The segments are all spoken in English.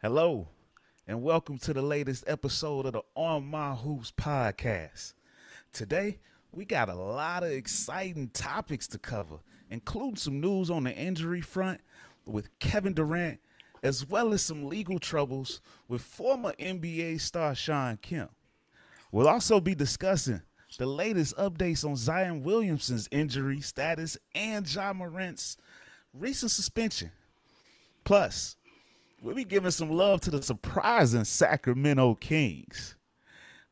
Hello, and welcome to the latest episode of the On My Hoops podcast. Today, we got a lot of exciting topics to cover, including some news on the injury front with Kevin Durant, as well as some legal troubles with former NBA star Shawn Kemp. We'll also be discussing the latest updates on Zion Williamson's injury status and Ja Morant's recent suspension. Plus, we'll be giving some love to the surprising Sacramento Kings,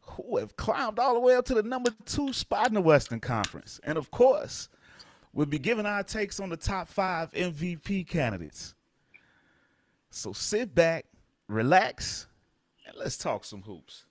who have climbed all the way up to the number 2 spot in the Western Conference. And of course, we'll be giving our takes on the top 5 MVP candidates. So sit back, relax, and let's talk some hoops.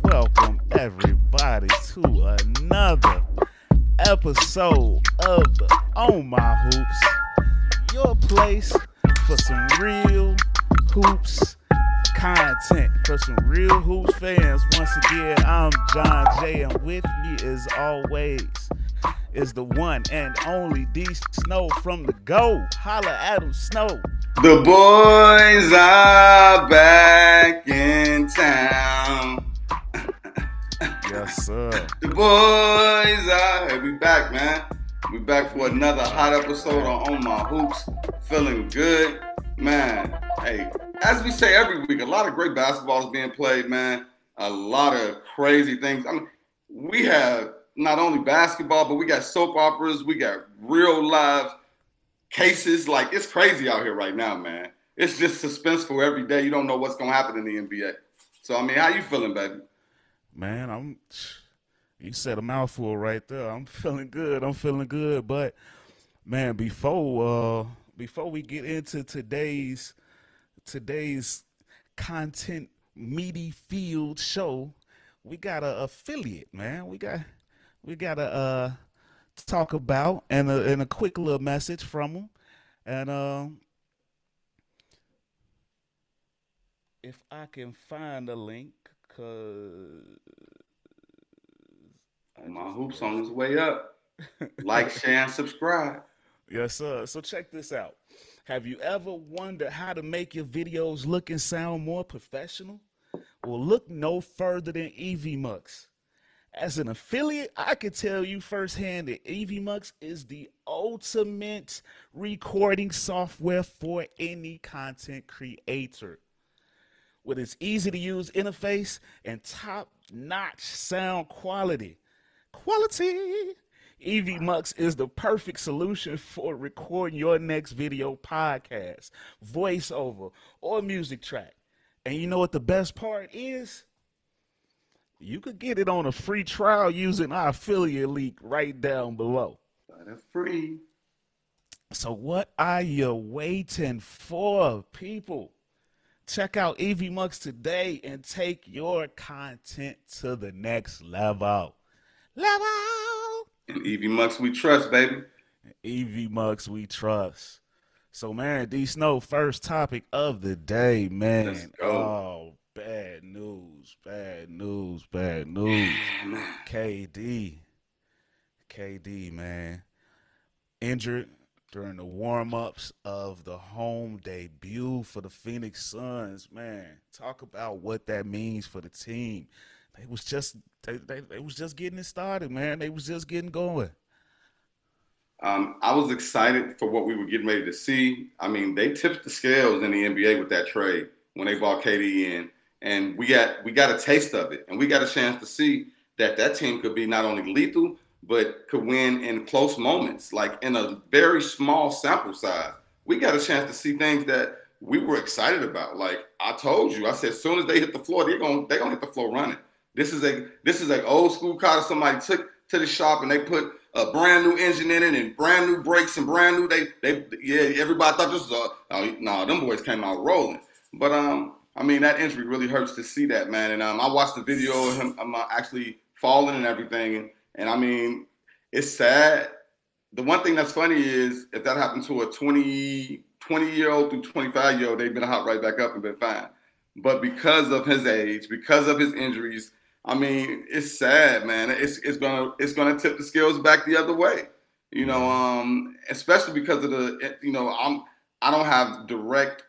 Welcome, everybody, to another episode of the On My Hoops, your place for some real hoops content, for some real hoops fans. Once again, I'm John J, and with me, as always, is the one and only D Snow from the Go. Holla at him, Snow. The boys are back in town. Yes, sir. The boys are. Hey, we back, man. We back for another hot episode on My Hoops. Feeling good, man. Hey, as we say every week, a lot of great basketball is being played, man. A lot of crazy things. I mean, we have not only basketball, but we got soap operas. We got real live cases. Like, it's crazy out here right now, man. It's just suspenseful every day. You don't know what's going to happen in the NBA. So, I mean, how you feeling, baby? Man, you said a mouthful right there. I'm feeling good. But, man, before we get into today's content meaty field show, we got an affiliate, man. We got to talk about and a quick little message from them. And if I can find a link, cause My Hoops on his way up. Like, share, and subscribe. Yes, sir. So check this out. Have you ever wondered how to make your videos look and sound more professional? Well, look no further than EVMux. As an affiliate, I can tell you firsthand that EVMux is the ultimate recording software for any content creator. With its easy-to-use interface and top-notch sound quality, EVMux is the perfect solution for recording your next video podcast, voiceover, or music track. And you know what the best part is? You could get it on a free trial using our affiliate link right down below. But free. So what are you waiting for, people? Check out EVMux today and take your content to the next level. And EVMux we trust, baby. EVMux we trust. So, man, D Snow, first topic of the day, man. Let's go. Oh, bad news. KD, man. Injured during the warm-ups of the home debut for the Phoenix Suns. Man, talk about what that means for the team. They was just getting it started, man. They was just getting going. I was excited for what we were getting ready to see. I mean, they tipped the scales in the NBA with that trade when they brought KD in, and we got a taste of it, and we got a chance to see that team could be not only lethal but could win in close moments, like in a very small sample size. We got a chance to see things that we were excited about. Like I told you, I said, as soon as they hit the floor, they're gonna hit the floor running. This is a old school car that somebody took to the shop and they put a brand new engine in it and brand new brakes and brand new. Everybody thought this was no, them boys came out rolling. But I mean, that injury really hurts to see that, man. And I watched the video of him actually falling and everything. And I mean, it's sad. The one thing that's funny is if that happened to a 20-year-old through 25-year-old, they've been hot right back up and been fine. But because of his age, because of his injuries, I mean, it's sad, man. It's gonna tip the scales back the other way. You know, especially because of I don't have direct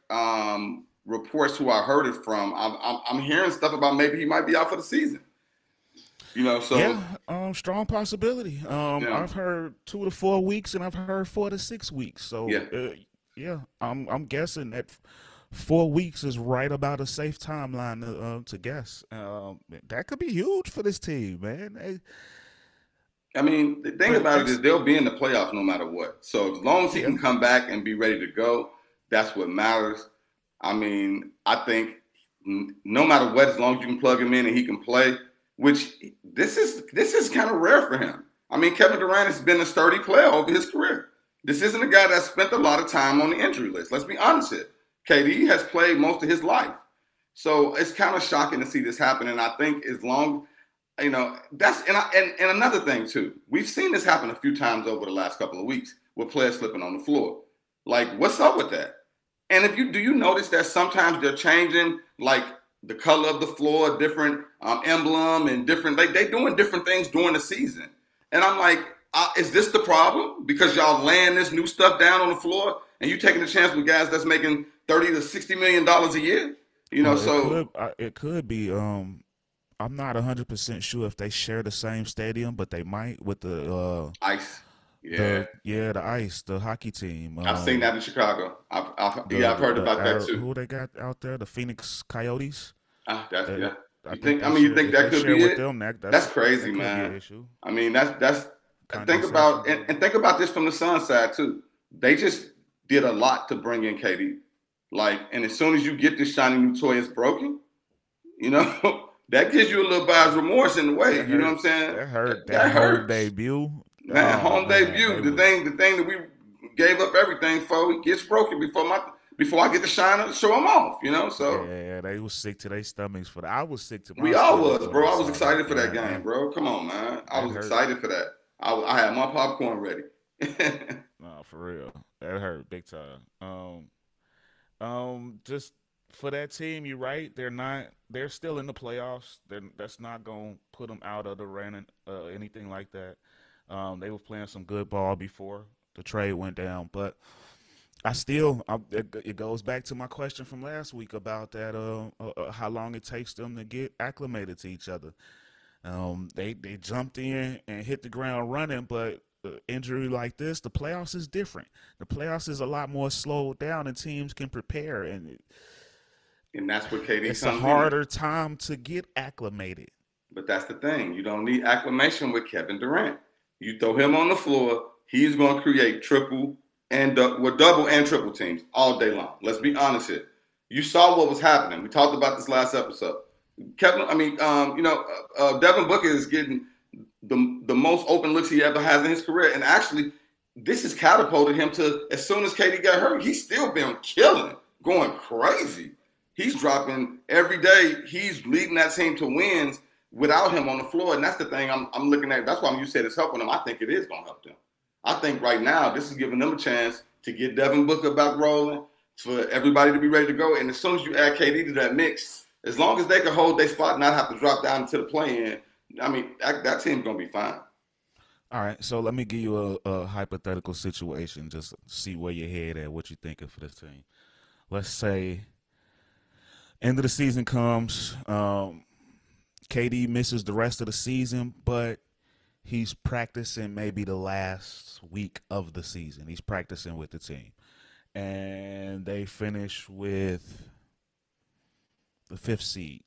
reports who I heard it from. I'm hearing stuff about maybe he might be out for the season. You know, so yeah, strong possibility. I've heard 2 to 4 weeks, and I've heard 4 to 6 weeks. So yeah, I'm guessing that 4 weeks is right about a safe timeline to guess. That could be huge for this team, man. I mean, the thing about it is they'll be in the playoffs no matter what. So as long as he can come back and be ready to go, that's what matters. I mean, I think no matter what, as long as you can plug him in and he can play, which this is kind of rare for him. I mean, Kevin Durant has been a sturdy player over his career. This isn't a guy that spent a lot of time on the injury list. Let's be honest here. KD has played most of his life. So it's kind of shocking to see this happen. And I think as long, you know, and another thing too, we've seen this happen a few times over the last couple of weeks with players slipping on the floor. Like, what's up with that? And do you notice that sometimes they're changing, like, the color of the floor, different emblem and different, they doing different things during the season. And I'm like, is this the problem? Because y'all laying this new stuff down on the floor and you taking a chance with guys that's making $30 to $60 million a year? You know, it could be. I'm not 100% sure if they share the same stadium, but they might with the ice. The ice, the hockey team. I've seen that in Chicago. I've heard about that too. Who they got out there? The Phoenix Coyotes. You think that could be it? That's crazy, man. I mean, that's think about this from the Suns side too. They just did a lot to bring in KD. Like, and as soon as you get this shiny new toy, it's broken. You know, that gives you a little buyer's remorse in the way. You know what I'm saying? That hurt. That hurt debut. Man, home debut. The thing that we gave up everything for, it gets broken before I get the shine to show them off. You know, so yeah, they was sick to their stomachs for that. I was sick to my. We all was, bro. I was excited for that game, bro. Come on, man. I was excited for that. I had my popcorn ready. No, for real, that hurt big time. Just for that team, you're right. They're still in the playoffs. That's not gonna put them out of the run, anything like that. They were playing some good ball before the trade went down, but it goes back to my question from last week about that how long it takes them to get acclimated to each other. They jumped in and hit the ground running, but injury like this, the playoffs is different. The playoffs is a lot more slowed down, and teams can prepare, and that's what KD. It's a harder time to get acclimated. But that's the thing. You don't need acclimation with Kevin Durant. You throw him on the floor, he's going to create double and triple teams all day long. Let's be honest here. You saw what was happening. We talked about this last episode. Devin Booker is getting the most open looks he ever has in his career. And actually, this has catapulted him to, as soon as KD got hurt, he's still been killing it, going crazy. He's dropping every day. He's leading that team to wins without him on the floor. And that's the thing I'm looking at. That's why you said it's helping them. I think it is going to help them. I think right now this is giving them a chance to get Devin Booker back rolling, for everybody to be ready to go. And as soon as you add KD to that mix, as long as they can hold their spot and not have to drop down into the play-in, I mean, that team's going to be fine. All right, so let me give you a hypothetical situation, just see where your head at, what you're thinking for this team. Let's say end of the season comes, KD misses the rest of the season, but he's practicing maybe the last week of the season. He's practicing with the team. And they finish with the 5th seed.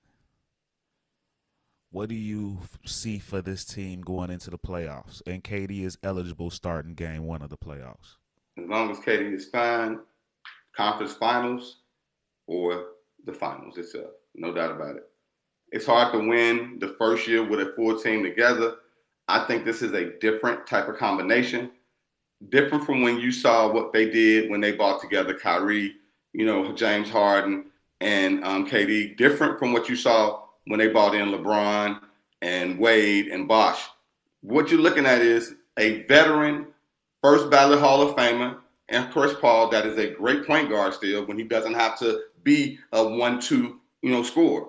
What do you see for this team going into the playoffs? And KD is eligible starting game 1 of the playoffs. As long as KD is fine, conference finals or the finals itself. No doubt about it. It's hard to win the first year with a full team together. I think this is a different type of combination. Different from when you saw what they did when they brought together Kyrie, James Harden. and KD, different from what you saw when they brought in LeBron and Wade and Bosh. What you're looking at is a veteran, first ballot Hall of Famer, and Chris Paul that is a great point guard still when he doesn't have to be a 1-2, scorer.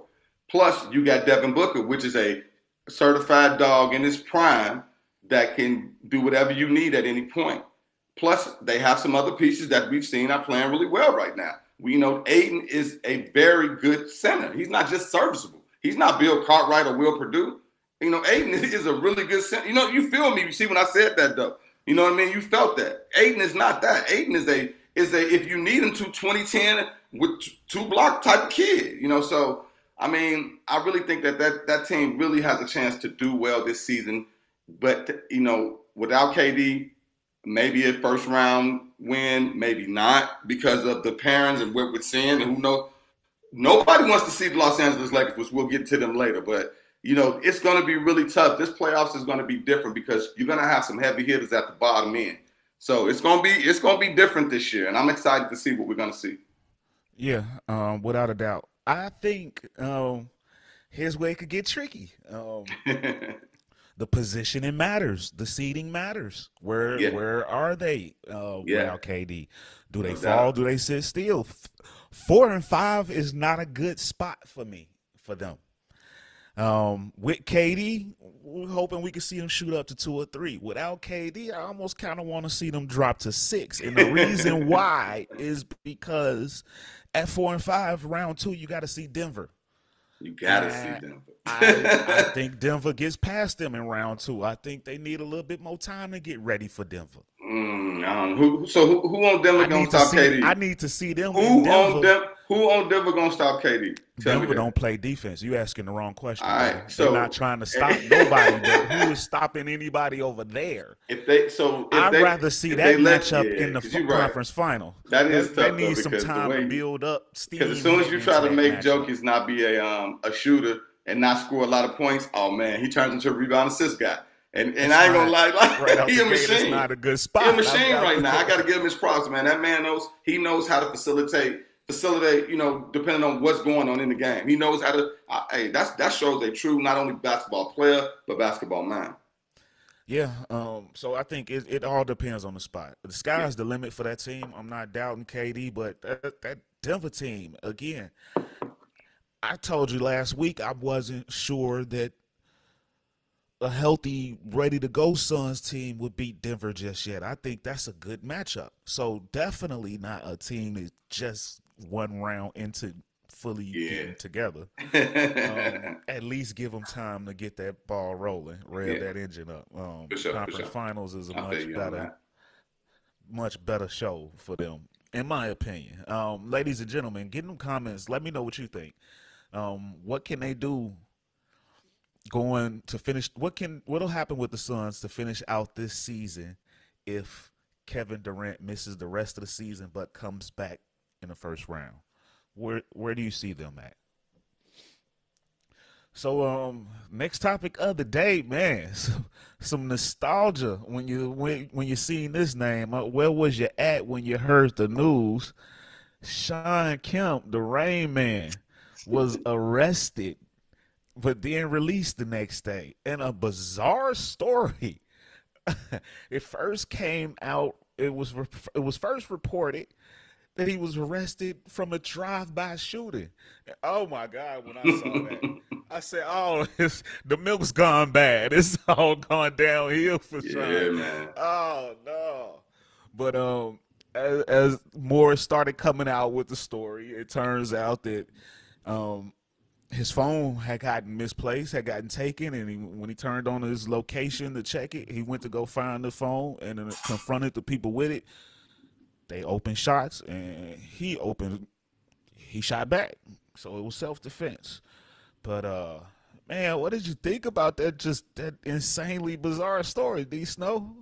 Plus, you got Devin Booker, which is a certified dog in his prime that can do whatever you need at any point. Plus, they have some other pieces that we've seen are playing really well right now. We know Ayton is a very good center. He's not just serviceable. He's not Bill Cartwright or Will Perdue. Ayton is a really good center. You feel me? You see when I said that, though. You know what I mean? You felt that. Ayton is not that. Ayton is a if you need him to 2010 with two block type of kid. So I mean, I really think that team really has a chance to do well this season. But without KD, maybe a first round win, maybe not because of the parents and what we're seeing. And who knows? Nobody wants to see the Los Angeles Lakers, which we'll get to them later. But it's going to be really tough. This playoffs is going to be different because you're going to have some heavy hitters at the bottom end. So it's going to be different this year, and I'm excited to see what we're going to see. Yeah, without a doubt. I think here's where it could get tricky. The positioning matters. The seeding matters. Where are they without KD? Do they fall? Do they sit still? 4 and 5 is not a good spot for them. With KD, we're hoping we can see them shoot up to 2 or 3. Without KD, I almost kind of want to see them drop to 6. And the reason why is because at 4 and 5, round 2, you got to see Denver. You got to see Denver. I think Denver gets past them in round 2. I think they need a little bit more time to get ready for Denver. Who on Denver going to stop KD? I need to see them. Who on Denver going to stop KD? Denver don't play defense. You asking the wrong question. All right, they're not trying to stop nobody, but who is stopping anybody over there? I'd rather see that matchup in the conference final. That is tough. They need some time to build up steam. Because as soon as you try to make Jokic not be a shooter and not score a lot of points, oh man, he turns into a rebound assist guy. And I ain't gonna lie, he a machine. It's not a good spot. He a machine right now. I gotta give him his props, man. That man knows how to facilitate, depending on what's going on in the game. He knows how to that shows a true not only basketball player, but basketball man. Yeah, so I think it all depends on the spot. The sky's the limit for that team. I'm not doubting KD, but that Denver team, again, I told you last week I wasn't sure that a healthy, ready-to-go Suns team would beat Denver just yet. I think that's a good matchup. So definitely not a team that's just one round into fully getting together. At least give them time to get that ball rolling, rev that engine up. Conference Finals is a much better show for them, in my opinion. Ladies and gentlemen, get in them comments. Let me know what you think. What can they do going to finish? What'll happen with the Suns to finish out this season if Kevin Durant misses the rest of the season but comes back in the first round? Where do you see them at? So next topic of the day, man, some nostalgia when you seen this name. Where was you at when you heard the news? Shawn Kemp, the Rain Man, was arrested but then released the next day. In a bizarre story, it first came out. It was first reported that he was arrested from a drive-by shooting. Oh my God! When I saw that, I said, "Oh, the milk's gone bad. It's all gone downhill for Shawn." Yeah, man. Oh no! But as more started coming out with the story, it turns out that his phone had gotten misplaced, had gotten taken, and when he turned on his location to check it, he went to go find the phone and then confronted the people with it. They opened shots, and he shot back. So it was self-defense. But, man, what did you think about that insanely bizarre story, D. Snow?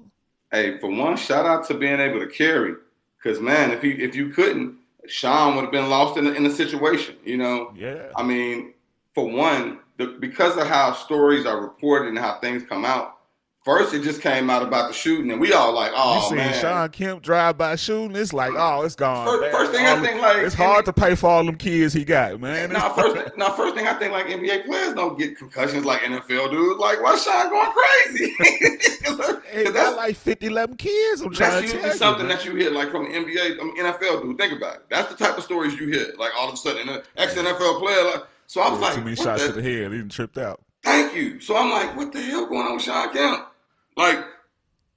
Hey, for one, shout out to being able to carry. Because, man, if you couldn't, Shawn would have been lost in the situation, Yeah. I mean, for one, because of how stories are reported and how things come out, First, it just came out about the shooting, and we all like, You oh seen man. Shawn Kemp drive by shooting? It's like, oh, it's gone. First thing I think like It's hard to pay for all them kids he got, man. First thing I think like NBA players don't get concussions like NFL dudes. Like, why Sean going crazy? Hey, got like 50, 11 kids. I'm trying to tell you. That's usually something that you hear like from the NBA, NFL dude. Think about it. That's the type of stories you hear. Like all of a sudden, an ex-NFL player. Like, so I was like, too many shots to the head. He didn't tripped out. Thank you. So I'm like, what the hell going on with Shawn Kemp? Like,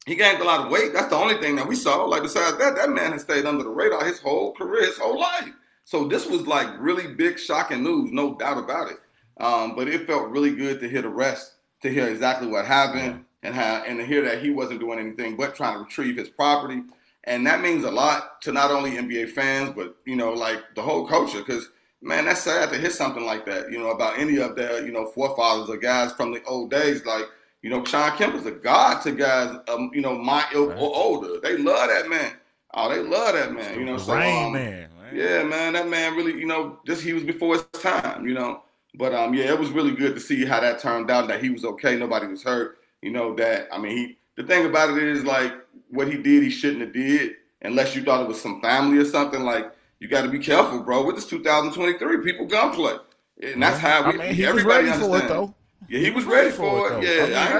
he gained a lot of weight. That's the only thing that we saw. Like, besides that, that man has stayed under the radar his whole career, his whole life. So this was like really big, shocking news, no doubt about it. But it felt really good to hear the rest, to hear exactly what happened, and to hear that he wasn't doing anything but trying to retrieve his property. And that means a lot to not only NBA fans, but, like the whole culture. Because, man, that's sad to hear something like that, about any of their, forefathers or guys from the old days. Like, Shawn Kemp is a god to guys, my ilk or older. They love that man. Oh, they love that man. Rain Man. Yeah, man, that man really, just he was before his time, But it was really good to see how that turned out. That he was okay, nobody was hurt. The thing about it is like what he did, he shouldn't have did unless you thought it was some family or something. Like you got to be careful, bro. With this 2023, people gunplay, and that's how he everybody was ready for it though. Yeah, he was ready for it. Yeah,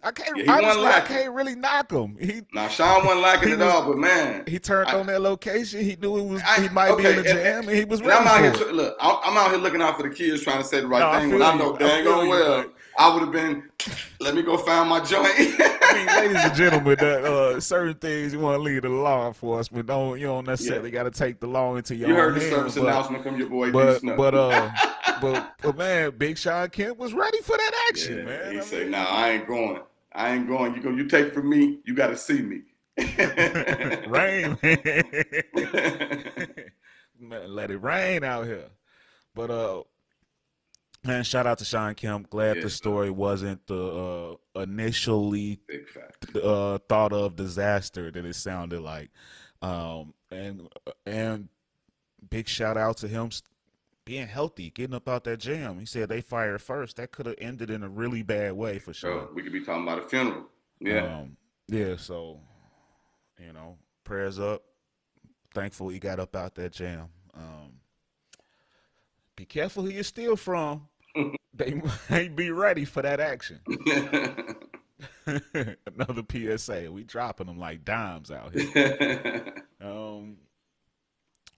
I can't really knock him. Sean wasn't lacking at all, but man, he turned on that location. He knew he might be in the jam, and he was ready. I'm out here looking out for the kids, trying to say the right thing. When I know dang well, I would have been. Let me go find my joint. Ladies and gentlemen, that certain things you want to leave to law enforcement. You don't necessarily got to take the law into your own hands. You heard the service announcement from your boy. But man, Big Shawn Kemp was ready for that action, man. He said, "Nah, I ain't going. You take from me. You got to see me." Rain, man, let it rain out here. But man, shout out to Shawn Kemp. Glad the story wasn't the initially thought of disaster that it sounded like. And big shout out to him being healthy, getting up out that jam. He said they fired first. That could have ended in a really bad way for sure. We could be talking about a funeral. Yeah. So, prayers up. Thankful he got up out that jam. Be careful who you steal from. They might be ready for that action. Another PSA. We dropping them like dimes out here.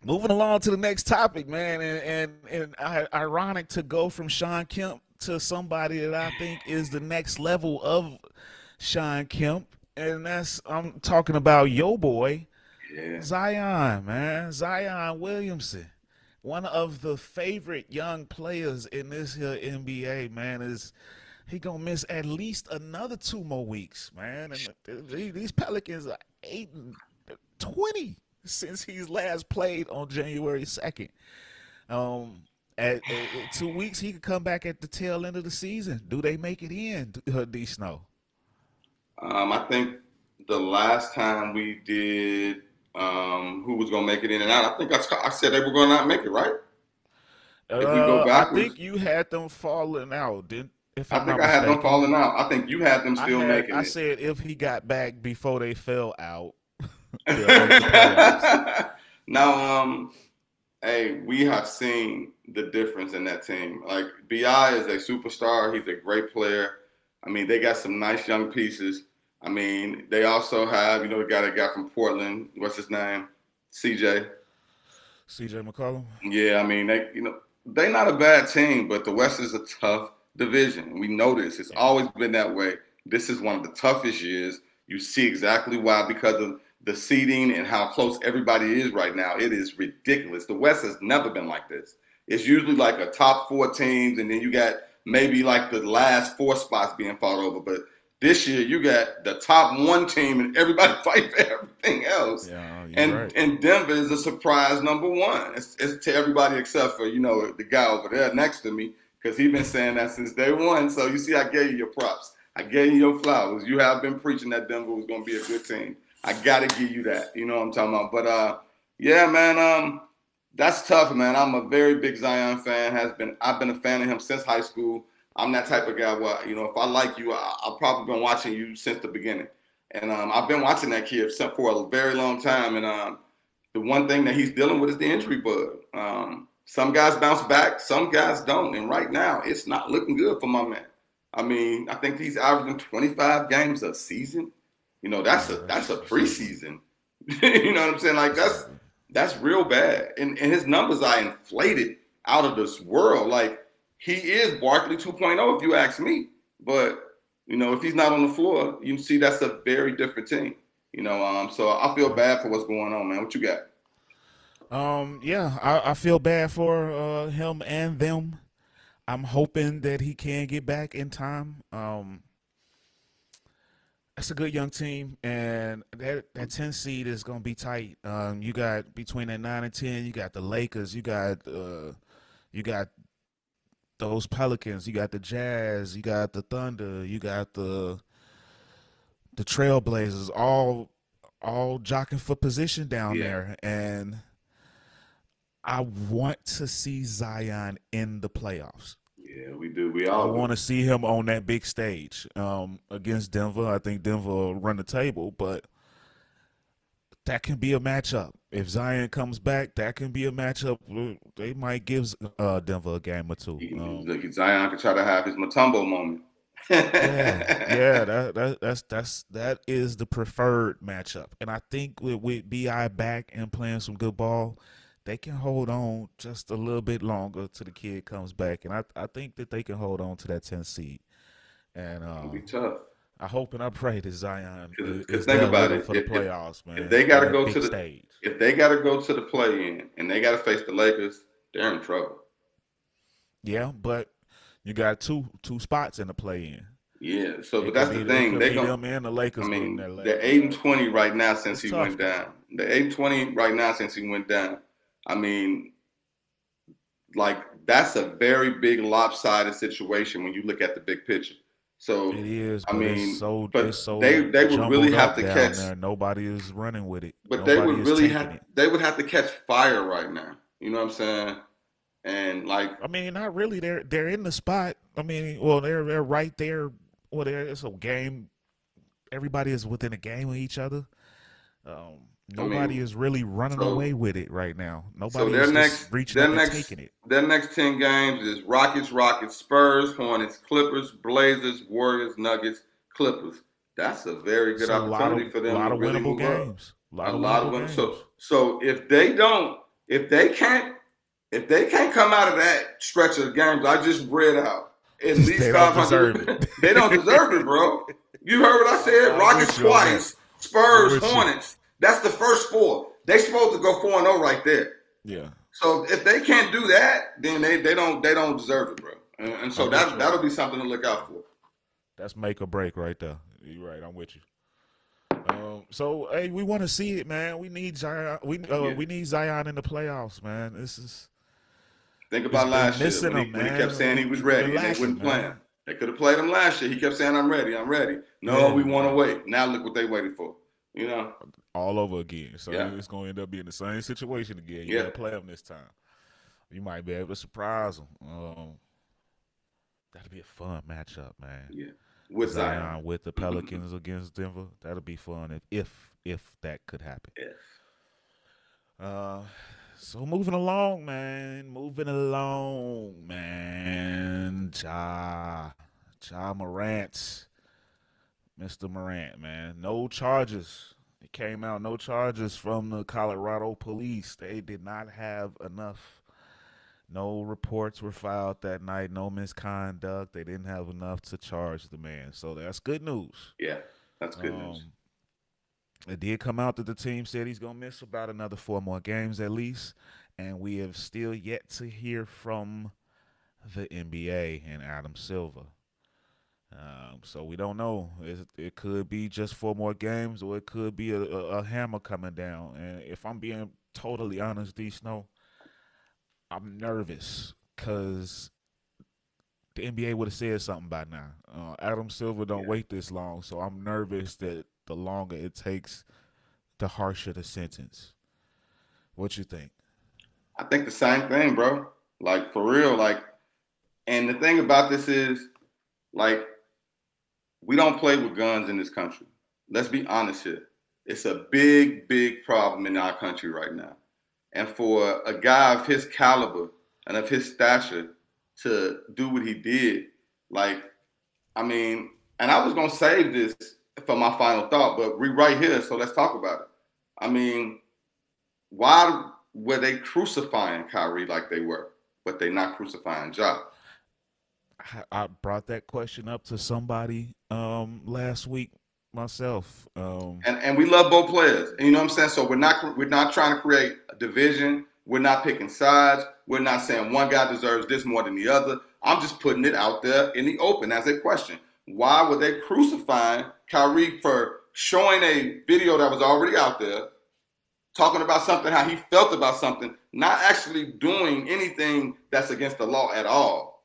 Moving along to the next topic, man, and ironic to go from Shawn Kemp to somebody that I think is the next level of Shawn Kemp, and I'm talking about your boy, Zion, man, Zion Williamson. One of the favorite young players in this here NBA, man, he gonna miss at least another 2 more weeks, man. And these Pelicans are 8-20 since he's last played on January 2nd. At 2 weeks, he could come back at the tail end of the season. Do they make it in, D Snow? I think the last time we did who was going to make it in and out, I think I said they were going to not make it, right? If we go backwards, I think you had them falling out. I had them falling out. I think you had them still making it. I said if he got back before they fell out. Now, hey, we have seen the difference in that team. Like, B.I. is a superstar. He's a great player. They got some nice young pieces. They also have, the guy that got from Portland. What's his name? CJ McCollum. Yeah, they're not a bad team, but the West is a tough division. We know this. It's always been that way. This is one of the toughest years. You see exactly why, because of the seeding and how close everybody is right now. It is ridiculous. The West has never been like this. It's usually like a top 4 teams, and then you got maybe like the last 4 spots being fought over. But this year, you got the top 1 team, and everybody fight for everything else. Yeah, and Denver is a surprise number 1. It's to everybody except for, the guy over there next to me, because he's been saying that since day 1. So you see, I gave you your props. I gave you your flowers. You have been preaching that Denver was going to be a good team. I got to give you that. You know what I'm talking about? But, yeah, man, that's tough, man. I'm a very big Zion fan. I've been a fan of him since high school. I'm that type of guy where, if I like you, I've probably been watching you since the beginning. And I've been watching that kid for a very long time. And the one thing that he's dealing with is the injury bug. Some guys bounce back, some guys don't. And right now, it's not looking good for my man. I mean, I think he's averaging 25 games a season. That's a preseason. You know what I'm saying? Like that's real bad. And his numbers are inflated out of this world. Like he is Barkley 2.0 if you ask me. But if he's not on the floor, you see that's a very different team. So I feel bad for what's going on, man. What you got? Yeah, I feel bad for him and them. I'm hoping that he can get back in time. That's a good young team, and that 10 seed is gonna be tight. You got between that 9 and 10, you got the Lakers, you got those Pelicans, you got the Jazz, you got the Thunder, you got the Trailblazers, all jockeying for position down Yeah. there, and I want to see Zion in the playoffs. Yeah, we do. We I all want do. to see him on that big stage against Denver. I think Denver will run the table, but that can be a matchup. If Zion comes back, that can be a matchup. They might give Denver a game or two. Look, Zion could try to have his Matumbo moment. Yeah. That is the preferred matchup, and I think with Bi back and playing some good ball, they can hold on just a little bit longer till the kid comes back, and I think that they can hold on to that 10 seed. And It'll be tough. I hope and I pray that Zion Because is think there about with him it. for the playoffs, If man, they got on to that go big stage. if they got to go to the play-in and they got to face the Lakers, they're in trouble. Yeah, but you got two spots in the play-in. Yeah. So, but It could that's the be thing. They going them and the I Lakers getting mean, that last they're spot. 8-20 right now since It's he tough, went man. down. They're 8-20 right now since he went down. I mean, like that's a very big lopsided situation when you look at the big picture. It So, is, I but mean, it's but so they would really jumbled have up to down catch, there. Nobody is running with it. but Nobody is taking it. they would have to catch fire right now. You know what I'm saying? And like, I mean, not really. They're in the spot. I mean, well, they're right there. Well, it's a game. Everybody is within a game of each other. I Nobody mean, is really running away so with it right now. so Nobody is just reaching up and taking it. their next 10 games is Rockets, Spurs, Hornets, Clippers, Blazers, Warriors, Nuggets, Clippers. That's a very good It's a opportunity for them to lot of really winnable move up. games. A A lot of lot of winnable them. So games. so if they can't come out of that stretch of games I just read out at least They don't 500, deserve it. they don't deserve it, bro. You heard what I said? I'm Rockets with you on that. twice, I'm Spurs, with you. Hornets. That's the first four. They supposed to go 4-0 right there. Yeah, So if they can't do that, then they don't deserve it, bro. And so I'm with you on that'll be that. something to look out for. That's make or break right there. You're right. I'm with you. So hey, we want to see it, man. We need Zion. Yeah. We need Zion in the playoffs, man. This is Think it's about been last year missing him, when he kept man. saying he was We've been ready and they lashing, wouldn't play man. him. They could have played him last year. He kept saying, I'm ready, I'm ready. No, Yeah, we want to man. wait. Now look what they waited for. You know? All over again. So Yeah. it's going to end up being the same situation again. You got Yeah. to play him this time. You might be able to surprise him. That'll be a fun matchup, man. Yeah. With Zion. Zion with the Pelicans against Denver. That'll be fun if that could happen. Yeah. So moving along, man. Ja Morant. Mr. Morant, man. No charges. It came out no charges from the Colorado police. They did not have enough. No reports were filed that night. No misconduct. They didn't have enough to charge the man. So that's good news. Yeah. That's good news. It did come out that the team said he's going to miss about another 4 more games at least. And we have still yet to hear from the NBA and Adam Silver. So we don't know. It could be just 4 more games, or it could be a hammer coming down. And if I'm being totally honest, D Snow, I'm nervous because the NBA would have said something by now. Adam Silver don't Yeah. wait this long, so I'm nervous that the longer it takes, the harsher the sentence. What you think? I think the same thing, bro. Like for real, like And the thing about this is, like, we don't play with guns in this country. Let's be honest here. It's a big, big problem in our country right now. And for a guy of his caliber and of his stature to do what he did, like, I mean, and I was going to save this for my final thought, but we're right here, so let's talk about it. I mean, why were they crucifying Kyrie like they were, but they're not crucifying Ja? I brought that question up to somebody last week myself. And we love both players. And you know what I'm saying? So we're not trying to create a division. We're not picking sides. We're not saying one guy deserves this more than the other. I'm just putting it out there in the open as a question. Why were they crucifying Kyrie for showing a video that was already out there, talking about something, how he felt about something, not actually doing anything that's against the law at all?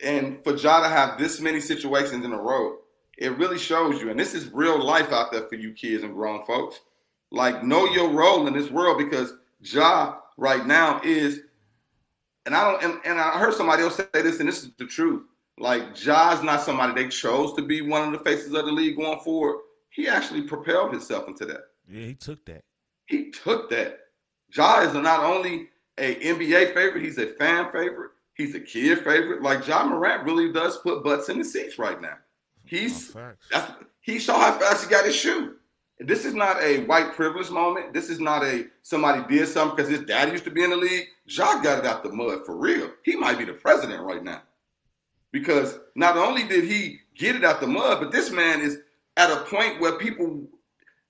And for Ja to have this many situations in a row, it really shows you, and this is real life out there for you kids and grown folks, like, know your role in this world, because Ja right now is, and I heard somebody else say this, and this is the truth. Like, Ja's not somebody they chose to be one of the faces of the league going forward. He actually propelled himself into that. Yeah, he took that. He took that. Ja is not only a NBA favorite, he's a fan favorite. He's a kid favorite. Like, Ja Morant really does put butts in the seats right now. He saw how fast he got his shoe. This is not a white privilege moment. This is not a somebody did something because his dad used to be in the league. Ja got it out the mud for real. He might be the president right now. Because not only did he get it out the mud, but this man is at a point where people,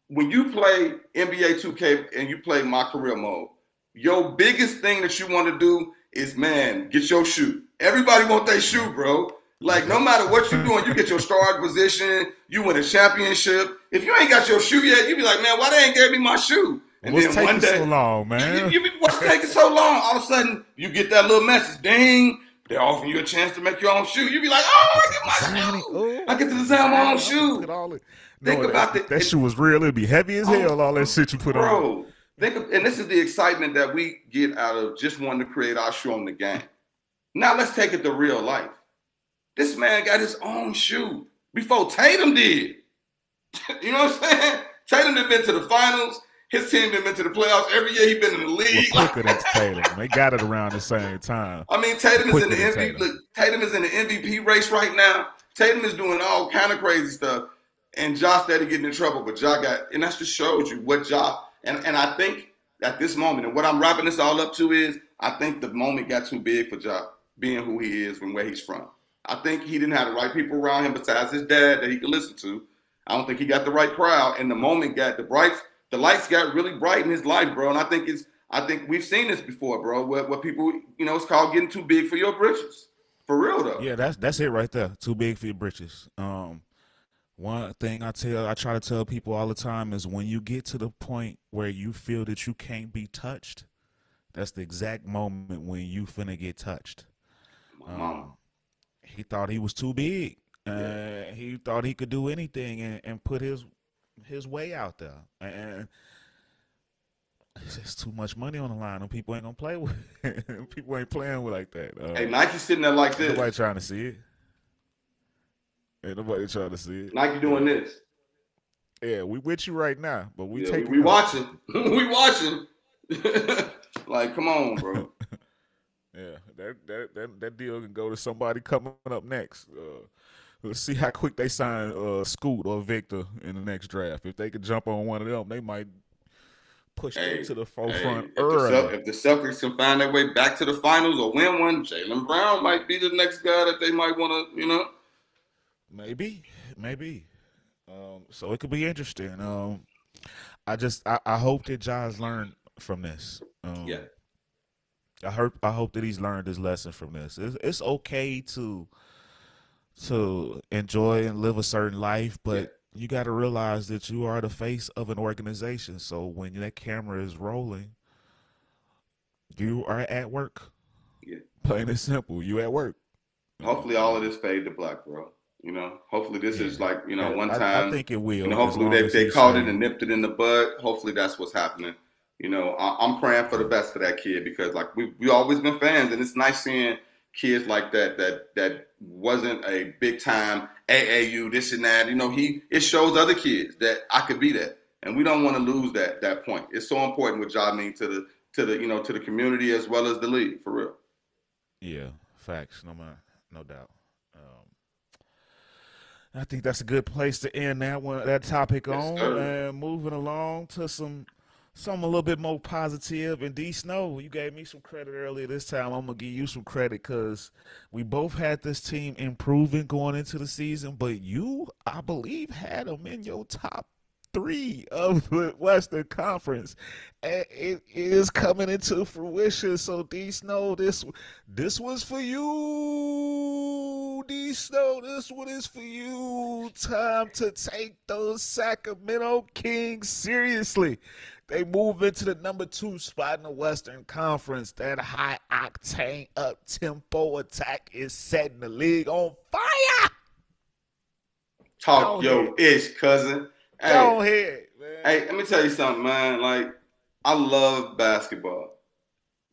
when you play NBA 2K and you play My Career Mode, your biggest thing that you want to do is, man, get your shoe. Everybody want their shoe, bro. Like, no matter what you're doing, you get your starting position, you win a championship. If you ain't got your shoe yet, you be like, man, why they ain't gave me my shoe? And what's then one day, so long, man? What's taking so long? All of a sudden, you get that little message, ding, they're offering you a chance to make your own shoe. You be like, oh, I get my shoe. I get to design my own shoe. Think about that. That shoe was real. It'd be heavy as hell, all that shit you put on. Bro, and this is the excitement that we get out of just wanting to create our shoe on the game. Now let's take it to real life. This man got his own shoe before Tatum did. You know what I'm saying? Tatum had been to the finals. His team had been to the playoffs. Every year he's been in the league. Well, quicker than Tatum. They got it around the same time. I mean, Tatum is in the MVP. Look, Tatum is in the MVP race right now. Tatum is doing all kind of crazy stuff. And Ja steady getting in trouble. But Ja got, and that just shows you what Ja, and I think at this moment, and what I'm wrapping this all up to is, I think the moment got too big for Ja, being who he is and where he's from. I think he didn't have the right people around him besides his dad that he could listen to. I don't think he got the right crowd, and the moment got the lights got really bright in his life, bro. And I think we've seen this before, bro, where people, you know, it's called getting too big for your britches. For real though. Yeah, that's it right there. Too big for your britches. One thing I try to tell people all the time is, when you get to the point where you feel that you can't be touched, that's the exact moment when you finna get touched. He thought he was too big. He thought he could do anything and put his way out there. And it's too much money on the line, and people ain't gonna play with it. People ain't playing with like that. Hey, Nike's sitting there like this. Nobody trying to see it. Ain't nobody trying to see it. Nike doing this. Yeah, we with you right now, but we watching. We watching. Like, come on, bro. Yeah, that deal can go to somebody coming up next. Let's see how quick they sign Scoot or Victor in the next draft. If they could jump on one of them, they might push them to the forefront early. If the Celtics can find their way back to the finals or win one, Jaylen Brown might be the next guy that they might want to, you know. Maybe. So it could be interesting. I hope that Ja's learned from this. Yeah. I hope that he's learned his lesson from this. It's okay to enjoy and live a certain life, but you got to realize that you are the face of an organization. So when that camera is rolling, you are at work. Yeah. Plain and simple. You at work. Hopefully all of this fade to black, bro. You know, hopefully this is like, you know, one time. I think it will. You know, hopefully they caught it and nipped it in the bud. Hopefully that's what's happening. You know, I'm praying for the best for that kid, because like we always been fans, and it's nice seeing kids like that wasn't a big time AAU, this and that. It shows other kids that I could be that. And we don't want to lose that point. It's so important what Ja means to the community as well as the league, for real. Yeah, facts, no doubt. I think that's a good place to end that topic on, and moving along to something a little bit more positive. And D Snow, you gave me some credit earlier. This time I'm gonna give you some credit because we both had this team improving going into the season, but you, I believe, had them in your top 3 of the Western Conference, and it is coming into fruition. So D Snow, this was for you, D Snow. This one is for you. Time to take those Sacramento Kings seriously. They move into the number 2 spot in the Western Conference. That high octane up tempo attack is setting the league on fire. Talk your ish, cousin. Hey, go ahead, man. Hey, let me tell you something, man. Like, I love basketball.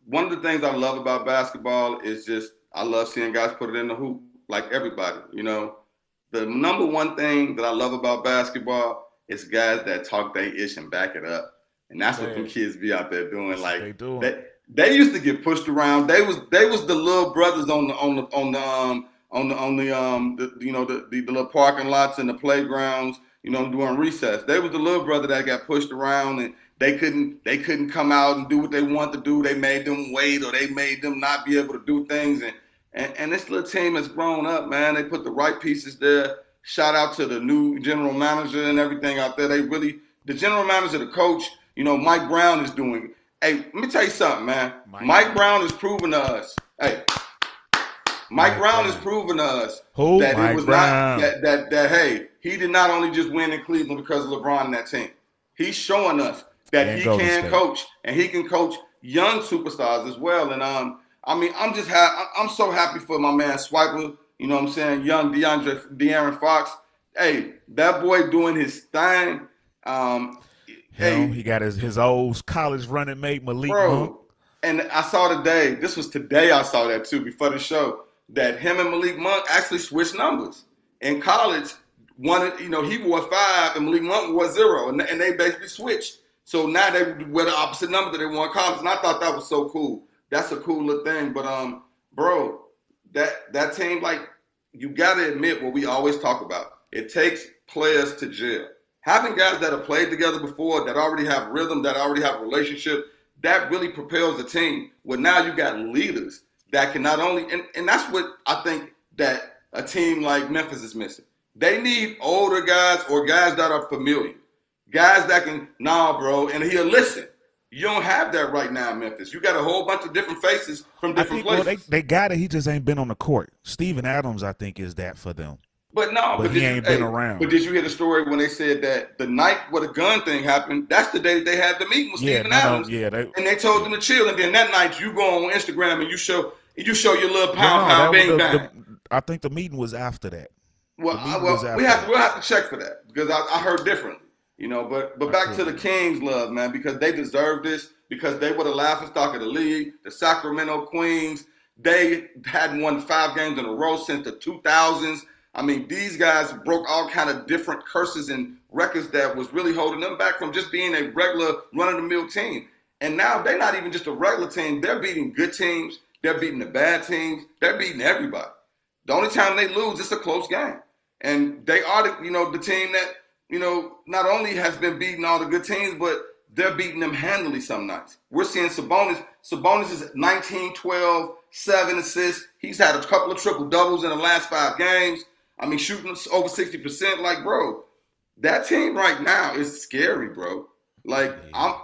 One of the things I love about basketball is just I love seeing guys put it in the hoop, like everybody. The number one thing that I love about basketball is guys that talk they ish and back it up, and that's what them kids be out there doing. Like they used to get pushed around. They was the little brothers on the little parking lots and the playgrounds. During recess, they was the little brother that got pushed around and they couldn't come out and do what they wanted to do. They made them wait, or they made them not be able to do things. And this little team has grown up, man. They put the right pieces there. Shout out to the new general manager and everything out there. The general manager, the coach, Mike Brown is doing. Hey, let me tell you something, man. Mike Brown is proving to us. Hey. Mike Brown is proving to us that it was not that hey, he did not only just win in Cleveland because of LeBron and that team. He's showing us that he can coach, and he can coach young superstars as well. And I'm so happy for my man Swiper. You know what I'm saying? Young De'Aaron Fox. Hey, that boy doing his thing. He got his old college running mate Malik Monk. And I saw today. This was today. I saw that too before the show. That him and Malik Monk actually switched numbers. In college, he wore 5 and Malik Monk wore 0, and they basically switched. So now they wear the opposite number that they wore in college, and I thought that was so cool. That's a cool little thing. But bro, that team, like, you gotta admit what we always talk about. It takes players to gel. Having guys that have played together before, that already have rhythm, that already have a relationship, that really propels the team. Well, now you got leaders that can not only, and that's what I think that a team like Memphis is missing. They need older guys or guys that are familiar. Guys that can, bro, and he'll listen. You don't have that right now in Memphis. You got a whole bunch of different faces from different places. Well, they got it. He just ain't been on the court. Steven Adams, I think, is that for them. But he ain't been around. But did you hear the story when they said that the night where the gun thing happened, that's the day that they had the meeting with Steven Adams. And they told them to chill. And then that night you go on Instagram and you show your little pound bang bang. I think the meeting was after that. We'll have to check for that because I heard differently. But back to the Kings, love, man, because they deserve this, because they were the laughing stock of the league. The Sacramento Kings, they hadn't won 5 games in a row since the 2000s. I mean, these guys broke all kind of different curses and records that was really holding them back from just being a regular run-of-the-mill team. And now they're not even just a regular team. They're beating good teams. They're beating the bad teams. They're beating everybody. The only time they lose, it's a close game. And they are the team that, not only has been beating all the good teams, but they're beating them handily some nights. We're seeing Sabonis. Sabonis is 19, 12, 7 assists. He's had a couple of triple-doubles in the last 5 games. I mean, shooting over 60%. Like, bro, that team right now is scary, bro. I'm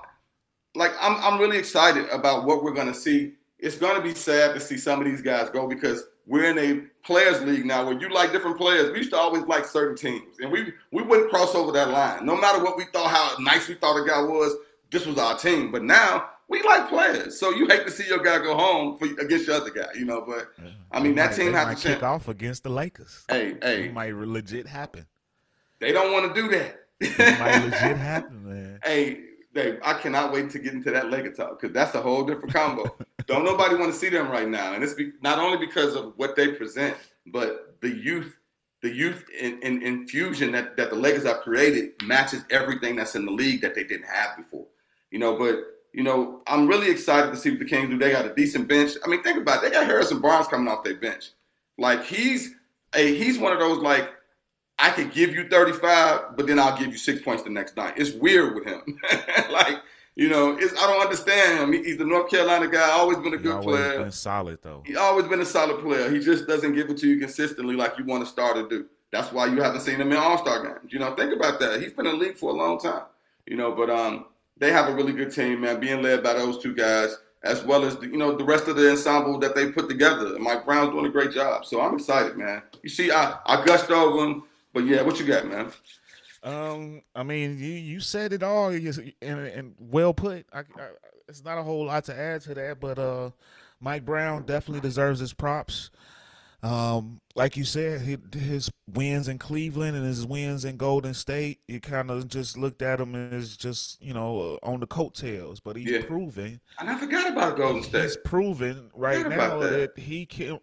really excited about what we're gonna see. It's gonna be sad to see some of these guys go because we're in a players league now where you like different players. We used to always like certain teams, and we wouldn't cross over that line. No matter what we thought, how nice we thought a guy was, this was our team. But now we like players, so you hate to see your guy go home against your other guy, But I mean, that team has to kick off against the Lakers. Hey, it might legit happen. They don't want to do that. It might legit happen, man. Hey, Dave, I cannot wait to get into that Laker talk because that's a whole different combo. Don't nobody want to see them right now, and it's not only because of what they present, but the youth in infusion that the Lakers have created matches everything that's in the league that they didn't have before. But I'm really excited to see what the Kings do. They got a decent bench. I mean, think about it. They got Harrison Barnes coming off their bench. Like he's one of those like I could give you 35, but then I'll give you 6 points the next night. It's weird with him. I don't understand him. He's a North Carolina guy. Always been a good player. Always been solid though. He's always been a solid player. He just doesn't give it to you consistently like you want a star to do. That's why you haven't seen him in All-Star games. Think about that. He's been in the league for a long time. But they have a really good team, man, being led by those two guys, as well as the rest of the ensemble that they put together. And Mike Brown's doing a great job. So I'm excited, man. You see, I gushed over him. But yeah, what you got, man? I mean, you said it all, and well put. It's not a whole lot to add to that, but Mike Brown definitely deserves his props. Like you said, his wins in Cleveland and his wins in Golden State, you kind of just looked at him as just on the coattails, but he's proven. And I forgot about Golden State. He's proven right now that he can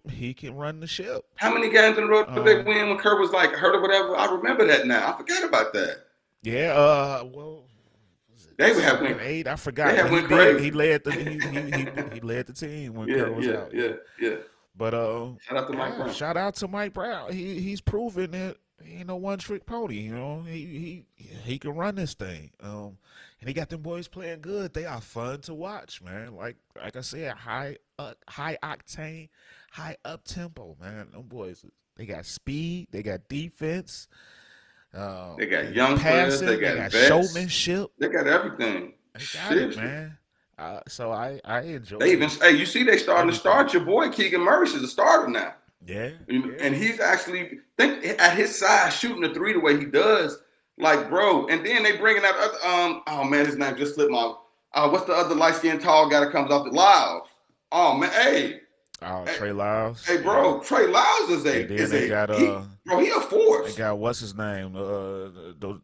run the ship. How many games in a row did they win when Kerr was like hurt or whatever? I remember that now. I forgot about that. Yeah. They would have won 8. I forgot. He led the team when Kerr was out. Yeah. But shout out to Mike Brown. Shout out to Mike Brown. He's proven that he ain't no one trick pony. He can run this thing. And he got them boys playing good. They are fun to watch, man. Like I said, high octane, high up tempo, man. Them boys, they got speed, they got defense. They got young players, they got vets, showmanship. They got everything. They got it, man. So I enjoy. They even you see they starting to start your boy Keegan Murray is a starter now. Yeah. And he's actually at his size shooting the 3 the way he does, like bro. And then they bringing out oh man, his name just slipped my. What's the other light skinned tall guy that comes off the Lyles? Oh man, hey. Trey Lyles. Hey bro, Trey Lyles is he a force. They got what's his name? The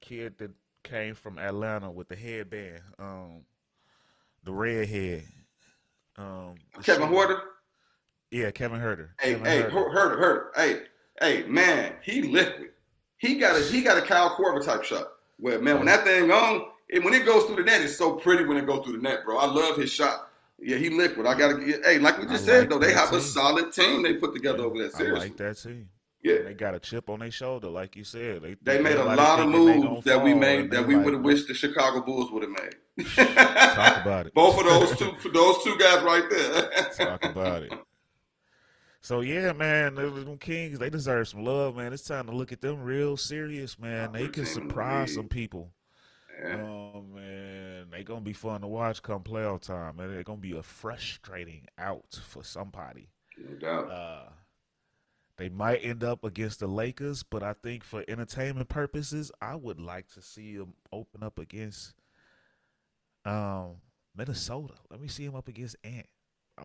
kid that came from Atlanta with the headband. The redhead. Kevin Huerter? Yeah, Kevin Huerter. Huerter. Hey, man, he liquid. He got a Kyle Korver type shot. Well, man, when that thing on, when it goes through the net, it's so pretty when it goes through the net, bro. I love his shot. Yeah, he liquid. I gotta get. Hey, like we just said though, they have a solid team they put together over there. Seriously, I like that team. Yeah, and they got a chip on their shoulder, like you said. They made a lot of moves that we made that we would have wished the Chicago Bulls would have made. Talk about it. Both of those two guys right there. Talk about it. So yeah, man, them Kings, they deserve some love, man. It's time to look at them real serious, man. They can surprise some people. Yeah. Oh man, they gonna be fun to watch come playoff time, man. They're gonna be a frustrating out for somebody. No doubt. They might end up against the Lakers, but I think for entertainment purposes, I would like to see them open up against Minnesota. Let me see them up against Ant.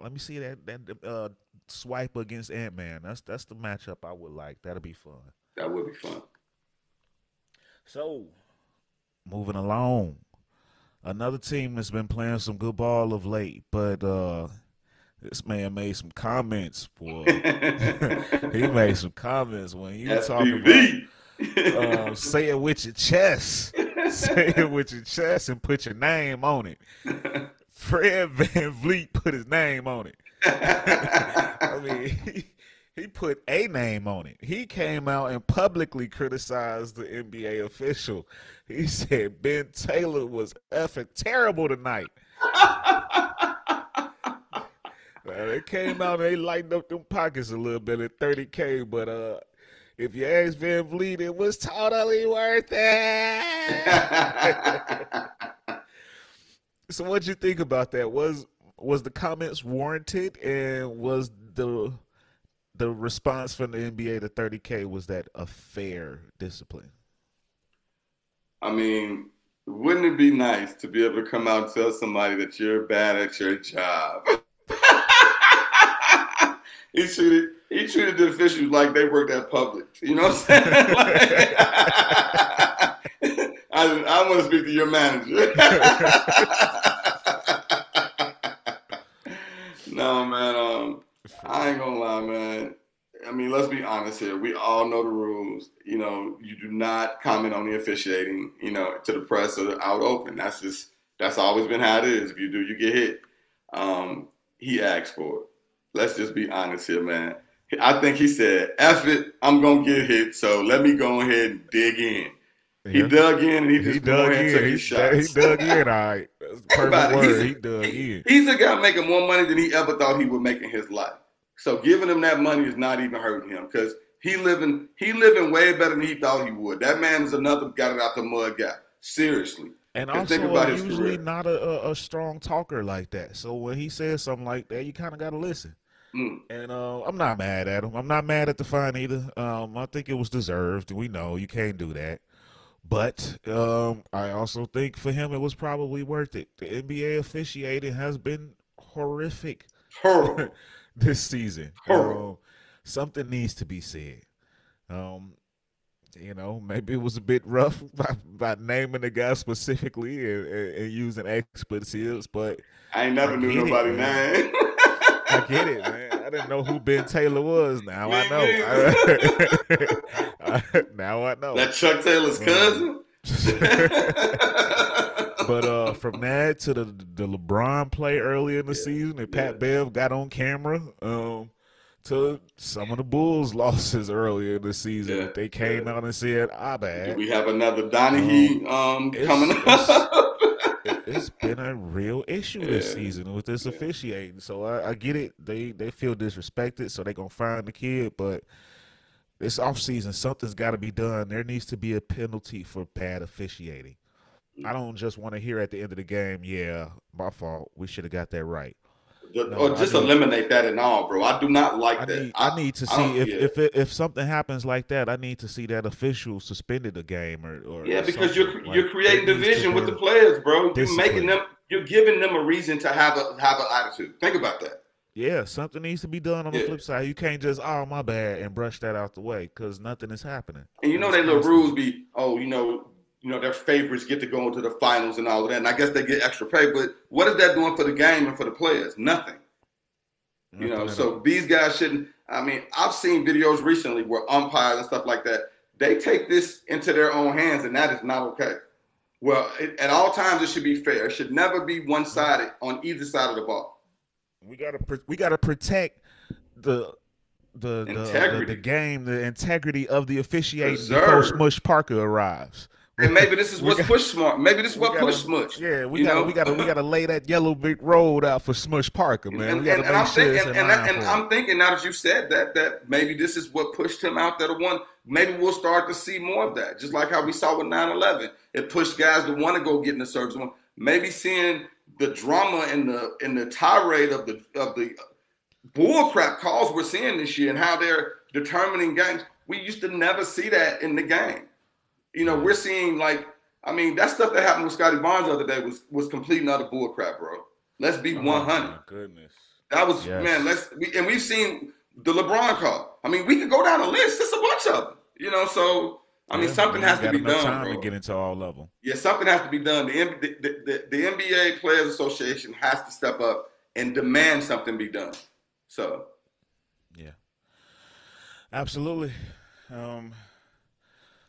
Let me see that swipe against Ant-Man. That's the matchup I would like. That'll be fun. That would be fun. So, moving along, another team that's been playing some good ball of late, but this man made some comments, boy. He made some comments when you talking about say it with your chest. Say it with your chest and put your name on it. Fred VanVleet put his name on it. I mean, he put a name on it. He came out and publicly criticized the NBA official. He said Ben Taylor was effing terrible tonight. They came out and they lightened up them pockets a little bit at $30K, but if you ask VanVleet, it was totally worth it. So what'd you think about that? Was the comments warranted, and was the response from the NBA to $30K, was that a fair discipline? I mean, wouldn't it be nice to be able to come out and tell somebody that you're bad at your job? He treated the officials like they worked at Publix. You know what I'm saying? I want to speak to your manager. No, man. I ain't gonna lie, man. I mean, let's be honest here. We all know the rules. You do not comment on the officiating, to the press or out open. That's always been how it is. If you do, you get hit. He asked for it. Let's just be honest here, man. I think he said, F it, I'm going to get hit, so let me go ahead and dig in. Yeah. He dug in and he just went ahead and took his shots. He dug in, all right. That's the perfect word. He dug in. He's a guy making more money than he ever thought he would make in his life. So giving him that money is not even hurting him because he living way better than he thought he would. That man is another got it out the mud guy. Seriously. And also, think about his usually career. Not a strong talker like that. So when he says something like that, you kind of got to listen. And I'm not mad at him. I'm not mad at the fine either. I think it was deserved. We know you can't do that. But I also think for him it was probably worth it. The NBA officiating has been horrific this season. Something needs to be said. Maybe it was a bit rough by naming the guy specifically and using expletives, but I ain't never knew nobody name. I get it, man. I didn't know who Ben Taylor was. Now I know. Now I know. That Chuck Taylor's cousin. But from that to the LeBron play earlier in the season, and Pat Bev got on camera, to some of the Bulls' losses earlier in the season, they came out and said, bad. Do we have another Donahue coming up? It's been a real issue this season with this officiating. So I get it. They feel disrespected, so they're going to find the kid. But this offseason, something's got to be done. There needs to be a penalty for bad officiating. I don't just want to hear at the end of the game, my fault. We should have got that right. Eliminate that and all, bro. I do not like that. I need to see if something happens like that. I need to see that official suspended a game or because you're creating division with the players, bro. You're giving them a reason to have an attitude. Think about that. Yeah, something needs to be done on the flip side. You can't just my bad and brush that out the way because nothing is happening. And they little rules be their favorites get to go into the finals and all of that. And I guess they get extra pay. But what is that doing for the game and for the players? Nothing. So these guys shouldn't. I mean, I've seen videos recently where umpires and stuff like that, they take this into their own hands, and that is not okay. Well, at all times, it should be fair. It should never be one-sided on either side of the ball. We gotta protect the game, the integrity of the officiating before Smush Parker arrives. And maybe this is what's pushed Smart. Maybe this is what pushed Smush. Yeah, we gotta lay that yellow brick road out for Smush Parker, man. I'm thinking now that you said that maybe this is what pushed him out there to one. Maybe we'll start to see more of that, just like how we saw with 9/11. It pushed guys to want to go get in the service. Maybe seeing the drama and the tirade of the bullcrap calls we're seeing this year and how they're determining games. We used to never see that in the game. We're seeing that stuff that happened with Scotty Barnes the other day was complete and utter bullcrap, bro. Let's be 100. My goodness. That was man. We've seen the LeBron call. I mean, we could go down a list. There's a bunch of them. So something has to be done, time bro. To get into all of them. Yeah, something has to be done. The NBA Players Association has to step up and demand something be done. So. Yeah. Absolutely.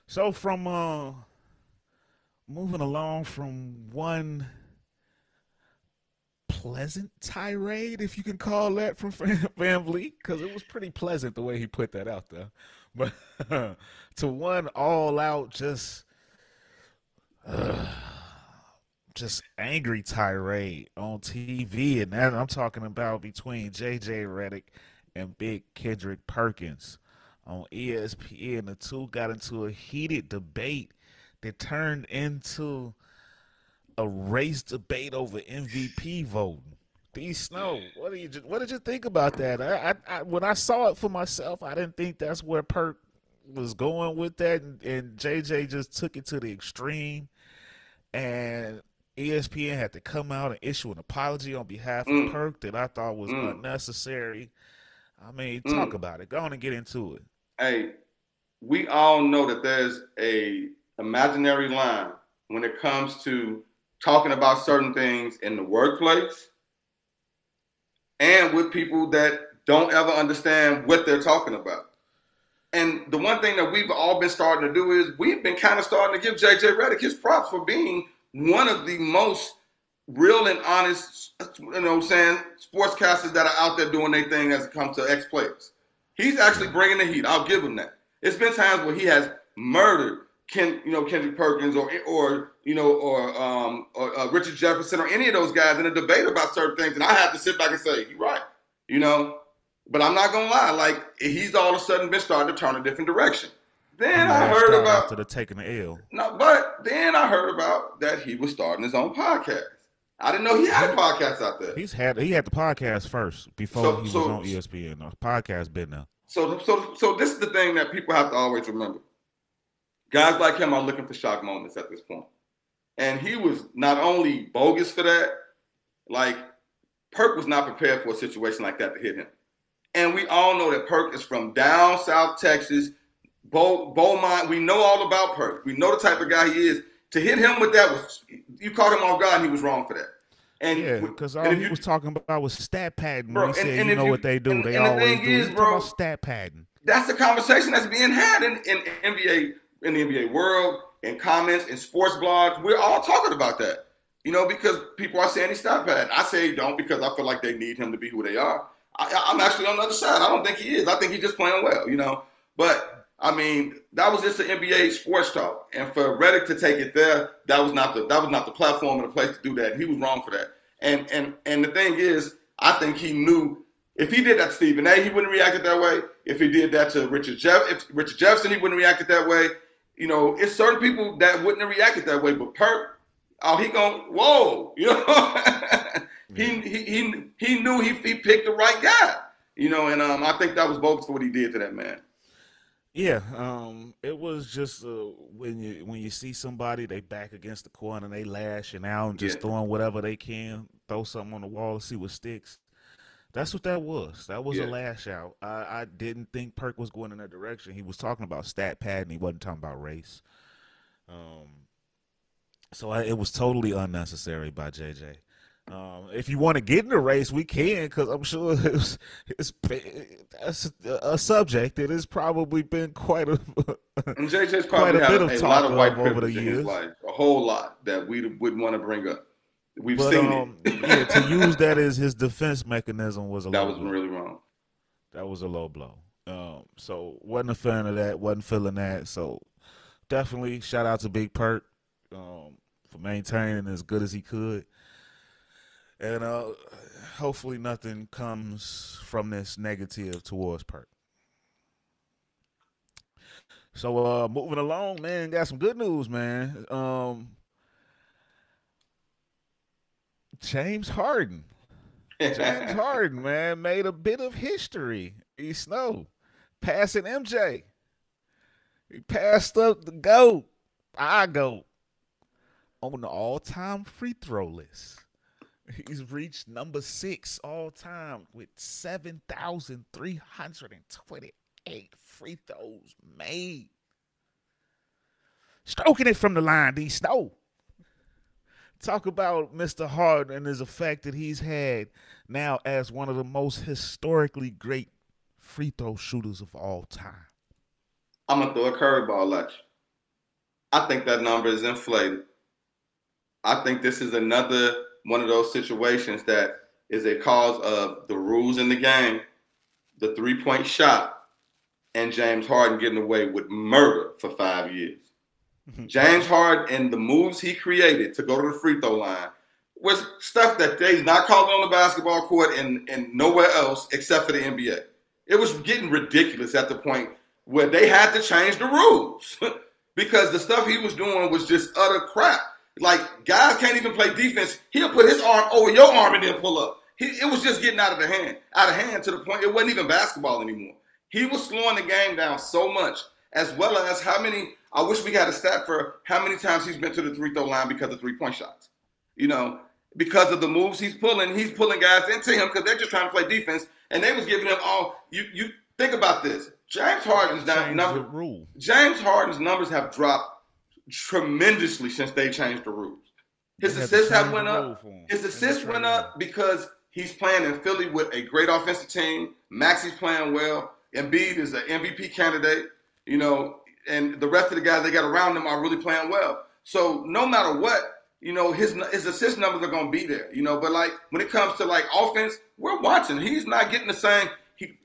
So from moving along from one pleasant tirade, if you can call that, from Van Vliet, because it was pretty pleasant the way he put that out there, but to one all-out just angry tirade on TV, and that I'm talking about between J.J. Redick and Big Kendrick Perkins. On ESPN, the two got into a heated debate that turned into a race debate over MVP voting. D. Snow, what did you think about that? I when I saw it for myself, I didn't think that's where Perk was going with that, and JJ just took it to the extreme, and ESPN had to come out and issue an apology on behalf of Perk that I thought was unnecessary. I mean, talk about it. Go on and get into it. Hey, we all know that there's a imaginary line when it comes to talking about certain things in the workplace and with people that don't ever understand what they're talking about. And the one thing that we've all been starting to do is we've been kind of starting to give JJ Redick his props for being one of the most real and honest, sportscasters that are out there doing their thing as it comes to ex-players. He's actually bringing the heat. I'll give him that. It's been times where he has murdered Kendrick Perkins or Richard Jefferson or any of those guys in a debate about certain things, and I have to sit back and say, you're right, But I'm not gonna lie, like he's all of a sudden been starting to turn a different direction. Then I heard about after taking the L. No, but then I heard about that he was starting his own podcast. I didn't know he had a podcast out there. He had the podcast first before he was on ESPN. The podcast been there. So this is the thing that people have to always remember. Guys like him are looking for shock moments at this point. And he was not only bogus for that, like Perk was not prepared for a situation like that to hit him. And we all know that Perk is from down South Texas, Beaumont. We know all about Perk. We know the type of guy he is. To hit him with that was, you caught him off guard and he was wrong for that. And yeah, because all he was talking about was stat padding. Bro, he said, you know what they do. They always do. He's talking about stat padding. That's the conversation that's being had in NBA, in the NBA world, in comments, in sports blogs. We're all talking about that. Because people are saying he's stat padding. I say he don't because I feel like they need him to be who they are. I'm actually on the other side. I don't think he is. I think he's just playing well, But I mean, that was just an NBA sports talk, and for Redick to take it there, that was not the platform and the place to do that. And he was wrong for that. And the thing is, I think he knew if he did that to Stephen A, he wouldn't react it that way. If he did that to Richard Jefferson, he wouldn't react it that way. It's certain people that wouldn't have reacted that way. But Perk, he going, whoa, He knew he picked the right guy, and I think that was bogus for what he did to that man. Yeah, it was just when you see somebody, they back against the corner and they lashing out and just throwing whatever they can, throw something on the wall to see what sticks. That's what that was. That was a lash out. I didn't think Perk was going in that direction. He was talking about stat padding. He wasn't talking about race. So it was totally unnecessary by JJ. If you want to get in the race, we can, because I'm sure that's a subject that has probably been quite a and JJ's probably had a lot of white privilege in his life, a whole lot that we wouldn't want to bring up. We've seen it. To use that as his defense mechanism was that was really wrong. That was a low blow. So wasn't a fan of that. Wasn't feeling that. So definitely shout out to Big Perk for maintaining as good as he could. And hopefully nothing comes from this negative towards Perk. So moving along, man, got some good news, man. James Harden. James Harden, man, made a bit of history. He passing MJ. He passed up the GOAT, our GOAT, on the all-time free throw list. He's reached number 6 all time with 7,328 free throws made. Stroking it from the line, D Snow. Talk about Mr. Harden and his effect that he's had now as one of the most historically great free throw shooters of all time. I'm going to throw a curveball at you. I think that number is inflated. I think this is another one of those situations that is a cause of the rules in the game, the three-point shot, and James Harden getting away with murder for 5 years. James Harden and the moves he created to go to the free throw line was stuff that they's not called on the basketball court and nowhere else except for the NBA. It was getting ridiculous at the point where they had to change the rules because the stuff he was doing was just utter crap. Like, guys can't even play defense. He'll put his arm over your arm and then pull up. It was just getting out of hand to the point it wasn't even basketball anymore. He was slowing the game down so much, as well as how many, I wish we had a stat for how many times he's been to the free throw line because of three-point shots. Because of the moves he's pulling guys into him because they're just trying to play defense, and they was giving him all, you think about this. James Harden's numbers have dropped tremendously since they changed the rules. They His had to assists have change the went rule up. for him His in the assists went trade in. up because he's playing in Philly with a great offensive team. Maxi's playing well. Embiid is an MVP candidate, you know, and the rest of the guys they got around him are really playing well. So no matter what, you know, his assist numbers are going to be there, you know. But like when it comes to like offense, we're watching. He's not getting the same.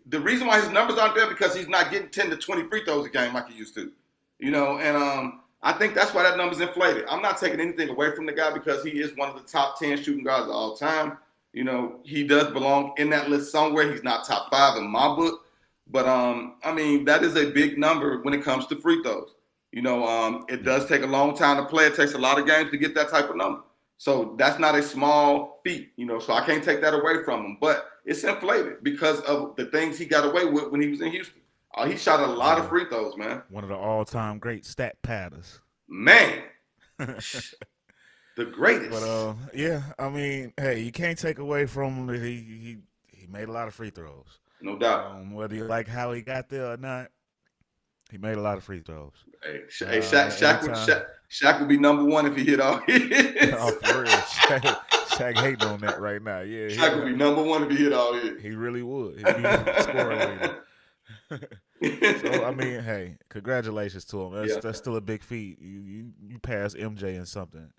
The reason why his numbers aren't there because he's not getting 10 to 20 free throws a game like he used to, you know. And I think that's why that number's inflated. I'm not taking anything away from the guy because he is one of the top 10 shooting guards of all time. You know, he does belong in that list somewhere. He's not top 5 in my book. But, I mean, that is a big number when it comes to free throws. You know, it Yeah. does take a long time to play. It takes a lot of games to get that type of number. So that's not a small feat, you know, so I can't take that away from him. But it's inflated because of the things he got away with when he was in Houston. He shot a lot of Yeah. free throws, man. One of the all-time great stat padders. Man, But the greatest. yeah, I mean, hey, you can't take away from him that he made a lot of free throws. No doubt. Whether you like how he got there or not, he made a lot of free throws. Hey, Anytime. Shaq would be number one if he hit all hits. Oh, for real, Shaq hating on that right now. Yeah, Shaq would be number one if he hit all hits. he really would. He'd be the scoring leader. So I mean, hey, congratulations to him. That's still a big feat. You pass MJ in something.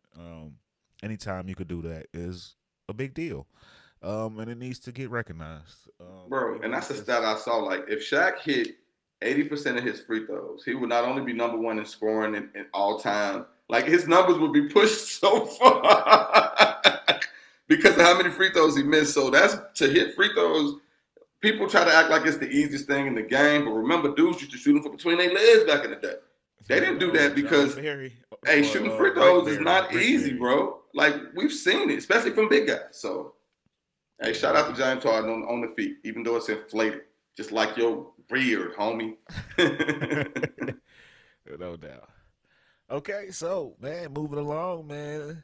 Anytime you could do that is a big deal. And it needs to get recognized. Bro, and that's a stat I saw. Like, if Shaq hit 80% of his free throws, he would not only be number one in scoring in all time, like his numbers would be pushed so far because of how many free throws he missed. So that's to hit free throws. People try to act like it's the easiest thing in the game, but remember, dudes used to shoot them from between their legs back in the day. They didn't do that because, hey, shooting free throws is not easy, bro. Like, we've seen it, especially from big guys. So, hey, shout out to James Harden on the feet, even though it's inflated, just like your beard, homie. No doubt. Okay, so man, moving along, man.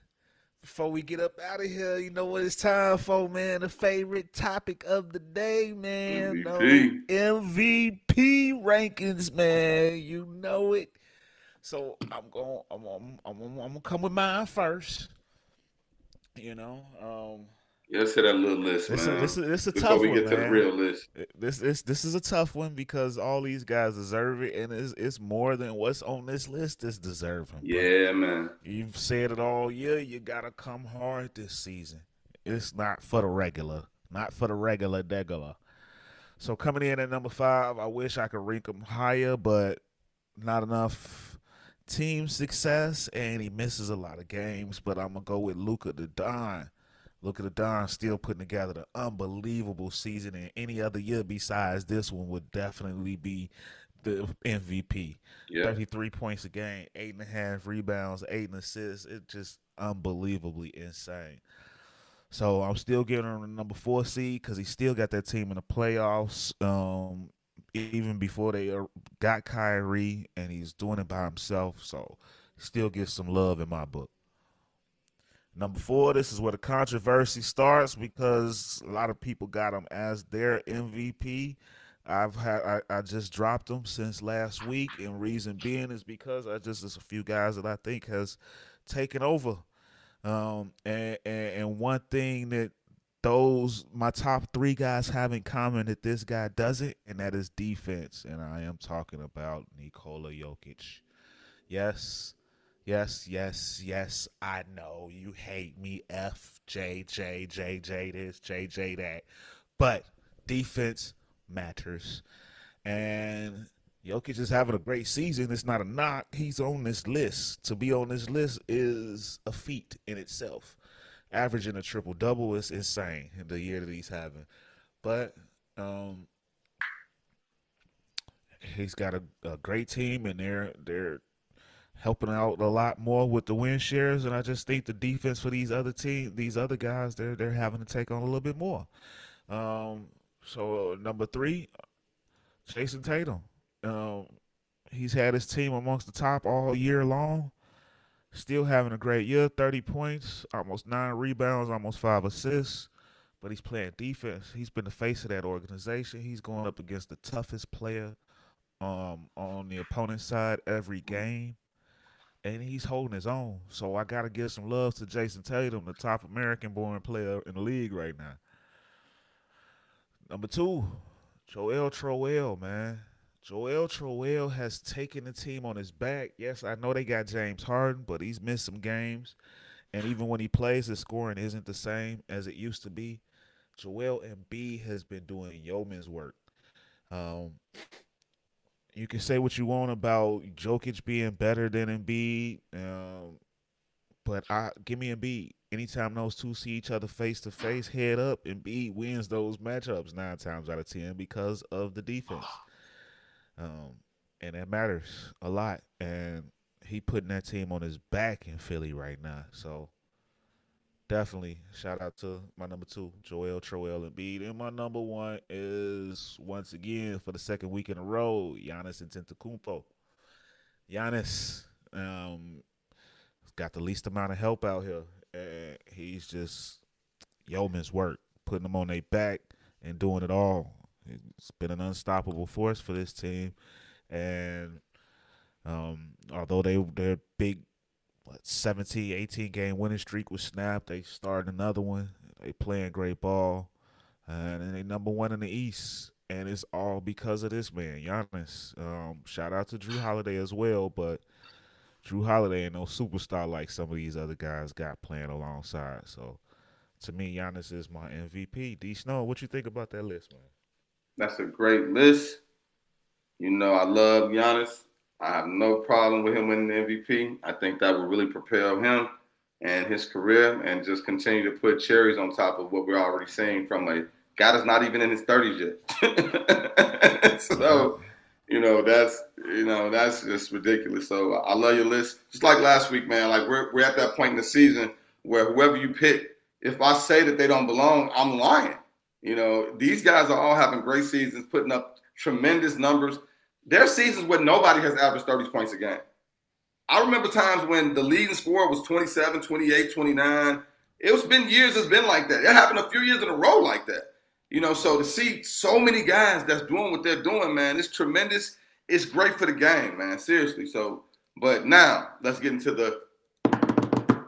Before we get up out of here, you know what it's time for, man. The favorite topic of the day, man. MVP. MVP rankings, man. You know it. So I'm gonna come with mine first. You know, Yeah, let's hit that little list, man. this a Before tough we one, get to the man. real list. This is a tough one because all these guys deserve it, and it's more than what's on this list is deserving. Yeah, man. You've said it all year. You gotta come hard this season. It's not for the regular, not for the regular degular. So coming in at number 5, I wish I could rank him higher, but not enough team success, and he misses a lot of games. But I'm gonna go with Luka the Don. Luka the Don still putting together an unbelievable season, and any other year besides this one would definitely be the MVP. Yeah. 33 points a game, 8.5 rebounds, 8 assists. It's just unbelievably insane. So I'm still giving him the number 4 seed because he still got that team in the playoffs. Even before they got Kyrie, and he's doing it by himself. So still gets some love in my book. Number 4, this is where the controversy starts because a lot of people got him as their MVP. I just dropped him since last week, and reason being is because there's a few guys that I think has taken over. And one thing that my top 3 guys have in common that this guy doesn't, and that is defense. And I am talking about Nikola Jokic. Yes, yes, yes, yes. I know you hate me, F J J J J this, J J that, but defense matters. And Jokic is having a great season. It's not a knock. He's on this list. To be on this list is a feat in itself. Averaging a triple double is insane in the year that he's having. But he's got a great team, and they're helping out a lot more with the win shares. And I just think the defense for these other guys, they're having to take on a little bit more. So number 3, Jason Tatum. He's had his team amongst the top all year long. Still having a great year, 30 points, almost 9 rebounds, almost 5 assists. But he's playing defense. He's been the face of that organization. He's going up against the toughest player on the opponent's side every game. and he's holding his own. So I got to give some love to Jason Tatum, the top American-born player in the league right now. Number 2, Joel Troel, man. Joel Troel has taken the team on his back. Yes, I know they got James Harden, but he's missed some games. And even when he plays, his scoring isn't the same as it used to be. Joel Embiid has been doing yeoman's work. Um, you can say what you want about Jokic being better than Embiid, but give me Embiid. Anytime those two see each other face to face, head up, Embiid wins those matchups 9 times out of 10 because of the defense. And that matters a lot. And he putting that team on his back in Philly right now. So definitely shout out to my number 2, Joel Embiid. And my number 1 is, once again, for the second week in a row, Giannis Antetokounmpo. Giannis got the least amount of help out here. And he's just yeoman's work, putting them on their back and doing it all. It's been an unstoppable force for this team. And although their big 17, 18 game winning streak was snapped, they started another one. They playing great ball. And they number 1 in the East. And it's all because of this man, Giannis. Shout out to Drew Holiday as well, but Drew Holiday ain't no superstar like some of these other guys got playing alongside. So, to me, Giannis is my MVP. D. Snow, what you think about that list, man? That's a great list. You know, I love Giannis. I have no problem with him winning the MVP. I think that will really propel him and his career and just continue to put cherries on top of what we're already seeing from a guy that's not even in his 30s yet. So, that's just ridiculous. So I love your list. Just like last week, man, like we're at that point in the season where whoever you pick, if I say that they don't belong, I'm lying. These guys are all having great seasons, putting up tremendous numbers. There are seasons where nobody has averaged 30 points a game. I remember times when the leading score was 27, 28, 29. It's been years it's been like that. It happened a few years in a row like that. So to see so many guys that's doing what they're doing, man, it's tremendous. It's great for the game, man, seriously. So, but now let's get into the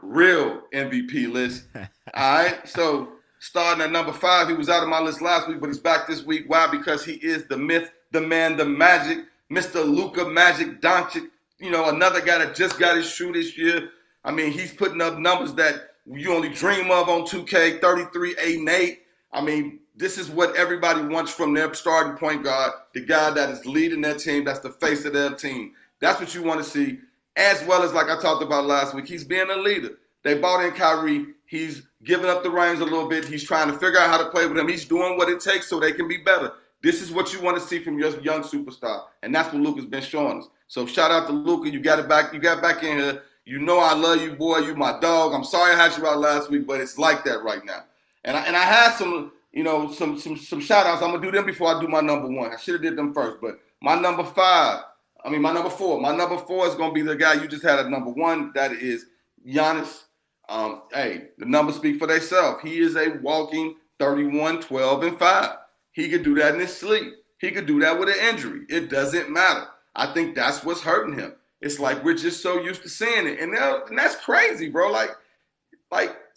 real MVP list. All right, so starting at number 5, he was out of my list last week, but he's back this week. Why? Because he is the myth, the man, the magic, Mr. Luka Magic Doncic. Another guy that just got his shoe this year. I mean, he's putting up numbers that you only dream of on 2K, 33, 8, and 8. I mean, this is what everybody wants from their starting point guard, the guy that is leading their team, that's the face of their team. That's what you want to see, as well as, like I talked about last week, he's being a leader. They bought in Kyrie. He's giving up the reins a little bit. He's trying to figure out how to play with him. He's doing what it takes so they can be better. This is what you want to see from your young superstar, and that's what Luka's been showing us. So shout out to Luka. You got it back. You got back in here. You know I love you, boy. You my dog. I'm sorry I had you out last week, but it's like that right now. And I had some shout outs. I'm gonna do them before I do my number 1. I should have did them first, but my number 4. My number 4 is gonna be the guy you just had at number 1. That is Giannis. The numbers speak for themselves. He is a walking 31, 12, and 5. He could do that in his sleep. He could do that with an injury. It doesn't matter. I think that's what's hurting him. It's like we're just so used to seeing it. And that's crazy, bro. Like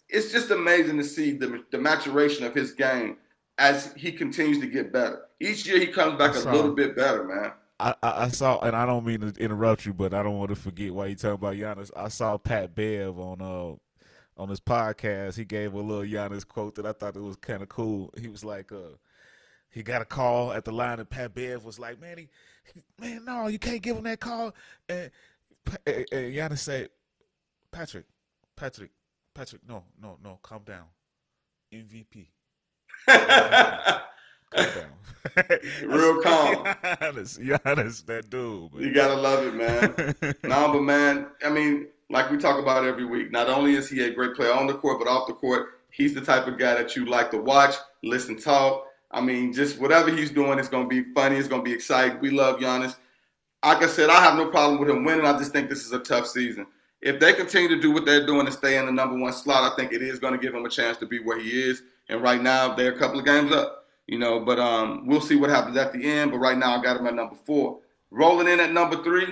it's just amazing to see the maturation of his game as he continues to get better. Each year he comes back a little bit better, man. I saw, and I don't mean to interrupt you, but I don't want to forget why you talking about Giannis. I saw Pat Bev on his podcast. He gave a little Giannis quote that I thought it was kind of cool. He was like, he got a call at the line, and Pat Bev was like, man, no, you can't give him that call. And Giannis said, Patrick, no, calm down. MVP. Calm down. Real calm. Giannis, that dude. Man. You gotta love it, man. No, but man, I mean, like we talk about every week, not only is he a great player on the court, but off the court, he's the type of guy that you like to watch, listen, talk. I mean, just whatever he's doing, it's going to be funny. It's going to be exciting. We love Giannis. Like I said, I have no problem with him winning. I just think this is a tough season. If they continue to do what they're doing and stay in the number 1 slot, I think it is going to give him a chance to be where he is. And right now, they're a couple of games up, but we'll see what happens at the end. But right now, I got him at number 4. Rolling in at number 3,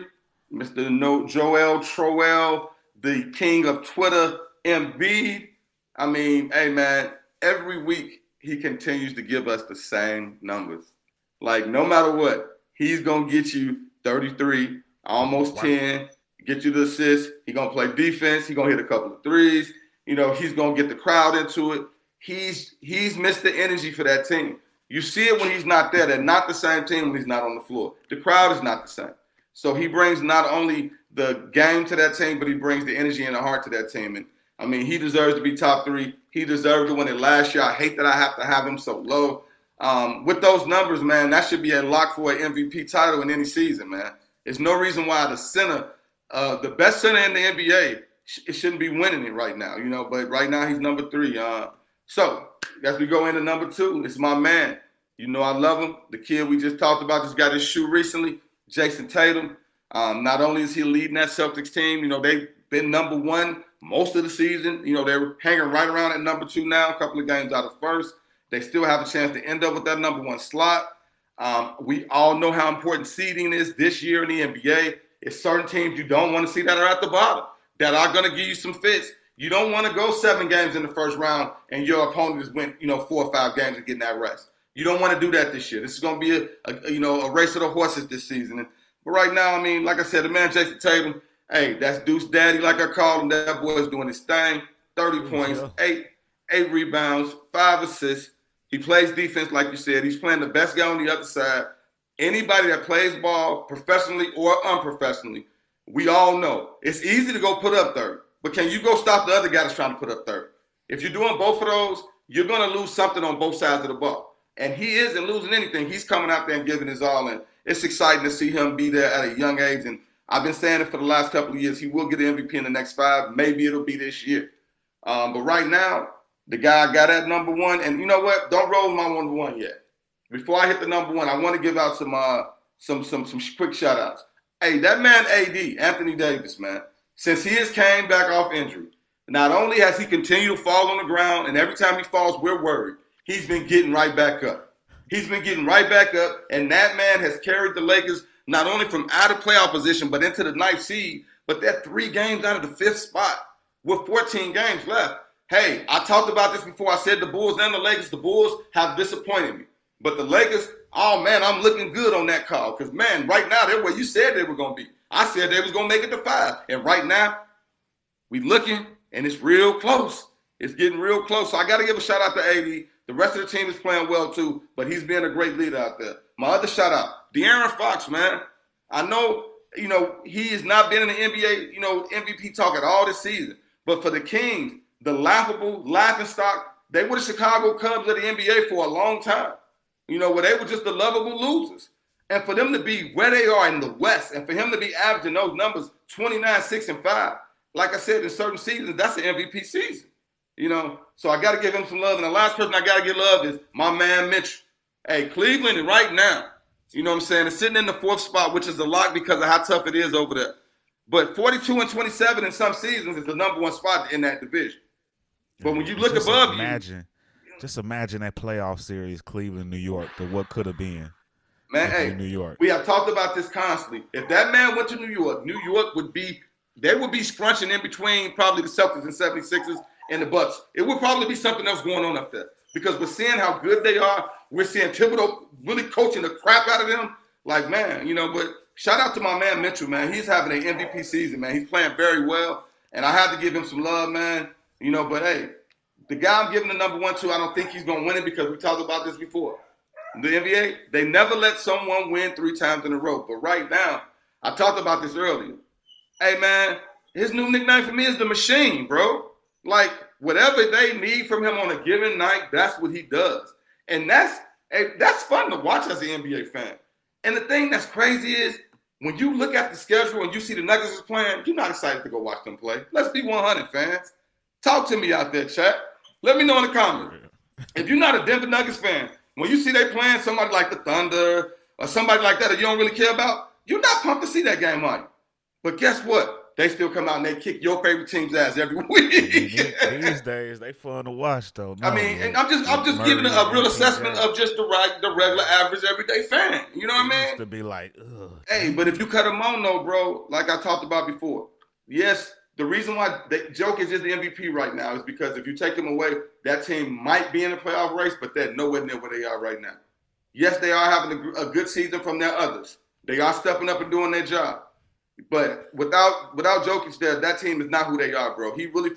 Mr. No Joel Troel, the king of Twitter, Embiid. I mean, hey man, every week he continues to give us the same numbers. Like no matter what, he's gonna get you 33, almost 10, get you the assist. He's gonna play defense. He's gonna hit a couple of threes. You know, he's gonna get the crowd into it. He's Mr. Energy for that team. You see it when he's not there. They're not the same team when he's not on the floor. The crowd is not the same. So he brings not only the game to that team, but he brings the energy and the heart to that team. And I mean, he deserves to be top 3. He deserved to win it last year. I hate that I have to have him so low. With those numbers, man, that should be a lock for an MVP title in any season, man. There's no reason why the center, the best center in the NBA, it shouldn't be winning it right now, you know. But right now he's number 3. So as we go into number 2, it's my man. You know I love him. The kid we just talked about just got his shoe recently, Jason Tatum. Not only is he leading that Celtics team, you know, they've been number 1 most of the season. You know, they're hanging right around at number 2 now, a couple of games out of first. They still have a chance to end up with that number 1 slot. We all know how important seeding is this year in the NBA. It's certain teams you don't want to see that are at the bottom, that are going to give you some fits. You don't want to go 7 games in the first round and your opponent just went, 4 or 5 games and getting that rest. You don't want to do that this year. This is going to be a race of the horses this season. But right now, I mean, like I said, the man Jason Tatum, hey, that's Deuce Daddy, like I call him. That boy's doing his thing. 30 points, 8 rebounds, 5 assists. He plays defense, like you said. He's playing the best guy on the other side. Anybody that plays ball professionally or unprofessionally, we all know it's easy to go put up 30. But can you go stop the other guy that's trying to put up 30? If you're doing both of those, you're going to lose something on both sides of the ball. And he isn't losing anything. He's coming out there and giving his all. And it's exciting to see him be there at a young age. And I've been saying it for the last couple of years. He will get an MVP in the next 5. Maybe it'll be this year. But right now, the guy got at number 1. And you know what? Don't roll my number 1 yet. Before I hit the number 1, I want to give out some quick shout-outs. Hey, that man AD, Anthony Davis, man, since he has came back off injury, not only has he continued to fall on the ground, and every time he falls, we're worried. He's been getting right back up. He's been getting right back up, and that man has carried the Lakers not only from out of playoff position, but into the 9th seed, but they're 3 games out of the 5th spot with 14 games left. Hey, I talked about this before. I said the Bulls and the Lakers, the Bulls have disappointed me. But the Lakers, oh, man, I'm looking good on that call because, man, right now they're where you said they were going to be. I said they was going to make it to 5. And right now, we looking, and it's real close. It's getting real close. So I got to give a shout-out to AD. The rest of the team is playing well, too, but he's being a great leader out there. My other shout-out, De'Aaron Fox, man. I know, he has not been in the NBA, MVP talk at all this season. But for the Kings, the laughingstock, they were the Chicago Cubs of the NBA for a long time. Where they were just the lovable losers. And for them to be where they are in the West, and for him to be averaging those numbers, 29, 6, and 5, like I said, in certain seasons, that's an MVP season. So I got to give him some love. And the last person I got to give love is my man Mitchell. Hey, Cleveland right now, is sitting in the 4th spot, which is a lot because of how tough it is over there. But 42 and 27 in some seasons is the number 1 spot in that division. But when you look above just imagine that playoff series, Cleveland, New York, the what could have been. Man, hey, New York. We have talked about this constantly. If that man went to New York would be scrunching in between probably the Celtics and 76ers and the Bucks. It would probably be something else going on up there because we're seeing how good they are. We're seeing Thibodeau really coaching the crap out of them. Like, man, but shout out to my man Mitchell, man. He's having an MVP season, man. He's playing very well, and I have to give him some love, man. But hey, the guy I'm giving the number 1 to, I don't think he's going to win it because we talked about this before. The NBA, they never let someone win 3 times in a row. But right now, I talked about this earlier. Hey, man, his new nickname for me is the Machine, bro. Like, whatever they need from him on a given night, that's what he does. And that's fun to watch as an NBA fan. And the thing that's crazy is when you look at the schedule and you see the Nuggets is playing, you're not excited to go watch them play. Let's be 100, fans. Talk to me out there, chat. Let me know in the comments. If you're not a Denver Nuggets fan, when you see they playing somebody like the Thunder or somebody like that you don't really care about, you're not pumped to see that game, are you? But guess what? they still come out and they kick your favorite team's ass every week. These days, they fun to watch though. No, I mean, and I'm just giving a real assessment of just the regular average everyday fan. You know what I mean? Used to be like, ugh. Hey, but if you cut them on though, bro, like I talked about before, yes, the reason why Jokic is the MVP right now is because if you take him away, that team might be in a playoff race, but they're nowhere near where they are right now. Yes, they are having a good season from their others. They are stepping up and doing their job. But without Jokic there, that team is not who they are, bro. He really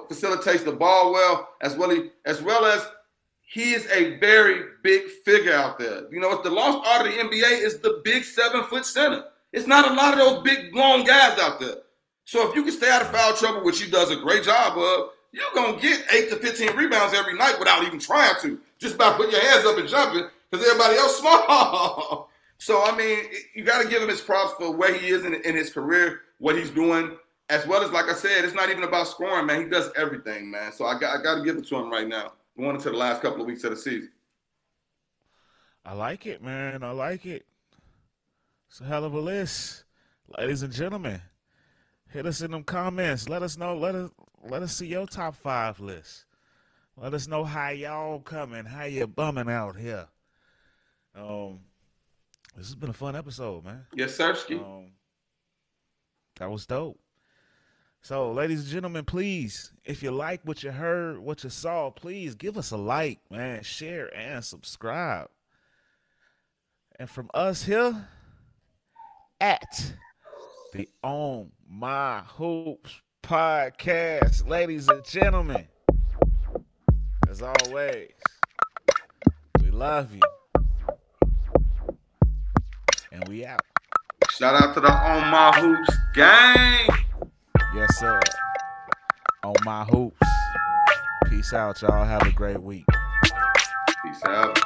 facilitates the ball well, as well as he is a very big figure out there. You know, it's the lost art of the NBA is the big 7-foot center. It's not a lot of those big, long guys out there. So if you can stay out of foul trouble, which he does a great job of, you're going to get 8 to 15 rebounds every night without even trying to, just by putting your hands up and jumping because everybody else small. So, I mean, you got to give him his props for where he is in his career, what he's doing, as well as, like I said, it's not even about scoring, man. He does everything, man. So I got to give it to him right now, going into the last couple of weeks of the season. I like it, man. I like it. It's a hell of a list. Ladies and gentlemen, hit us in them comments. Let us know. Let us see your top 5 list. Let us know how y'all coming, how you bumming out here. This has been a fun episode, man. Yes, sirski. That was dope. So, ladies and gentlemen, please, if you like what you heard, what you saw, please give us a like, man. Share and subscribe. And from us here at the On My Hoops podcast, ladies and gentlemen, as always, we love you. And we out. Shout out to the On My Hoops gang. Yes, sir. On My Hoops. Peace out, y'all. Have a great week. Peace out.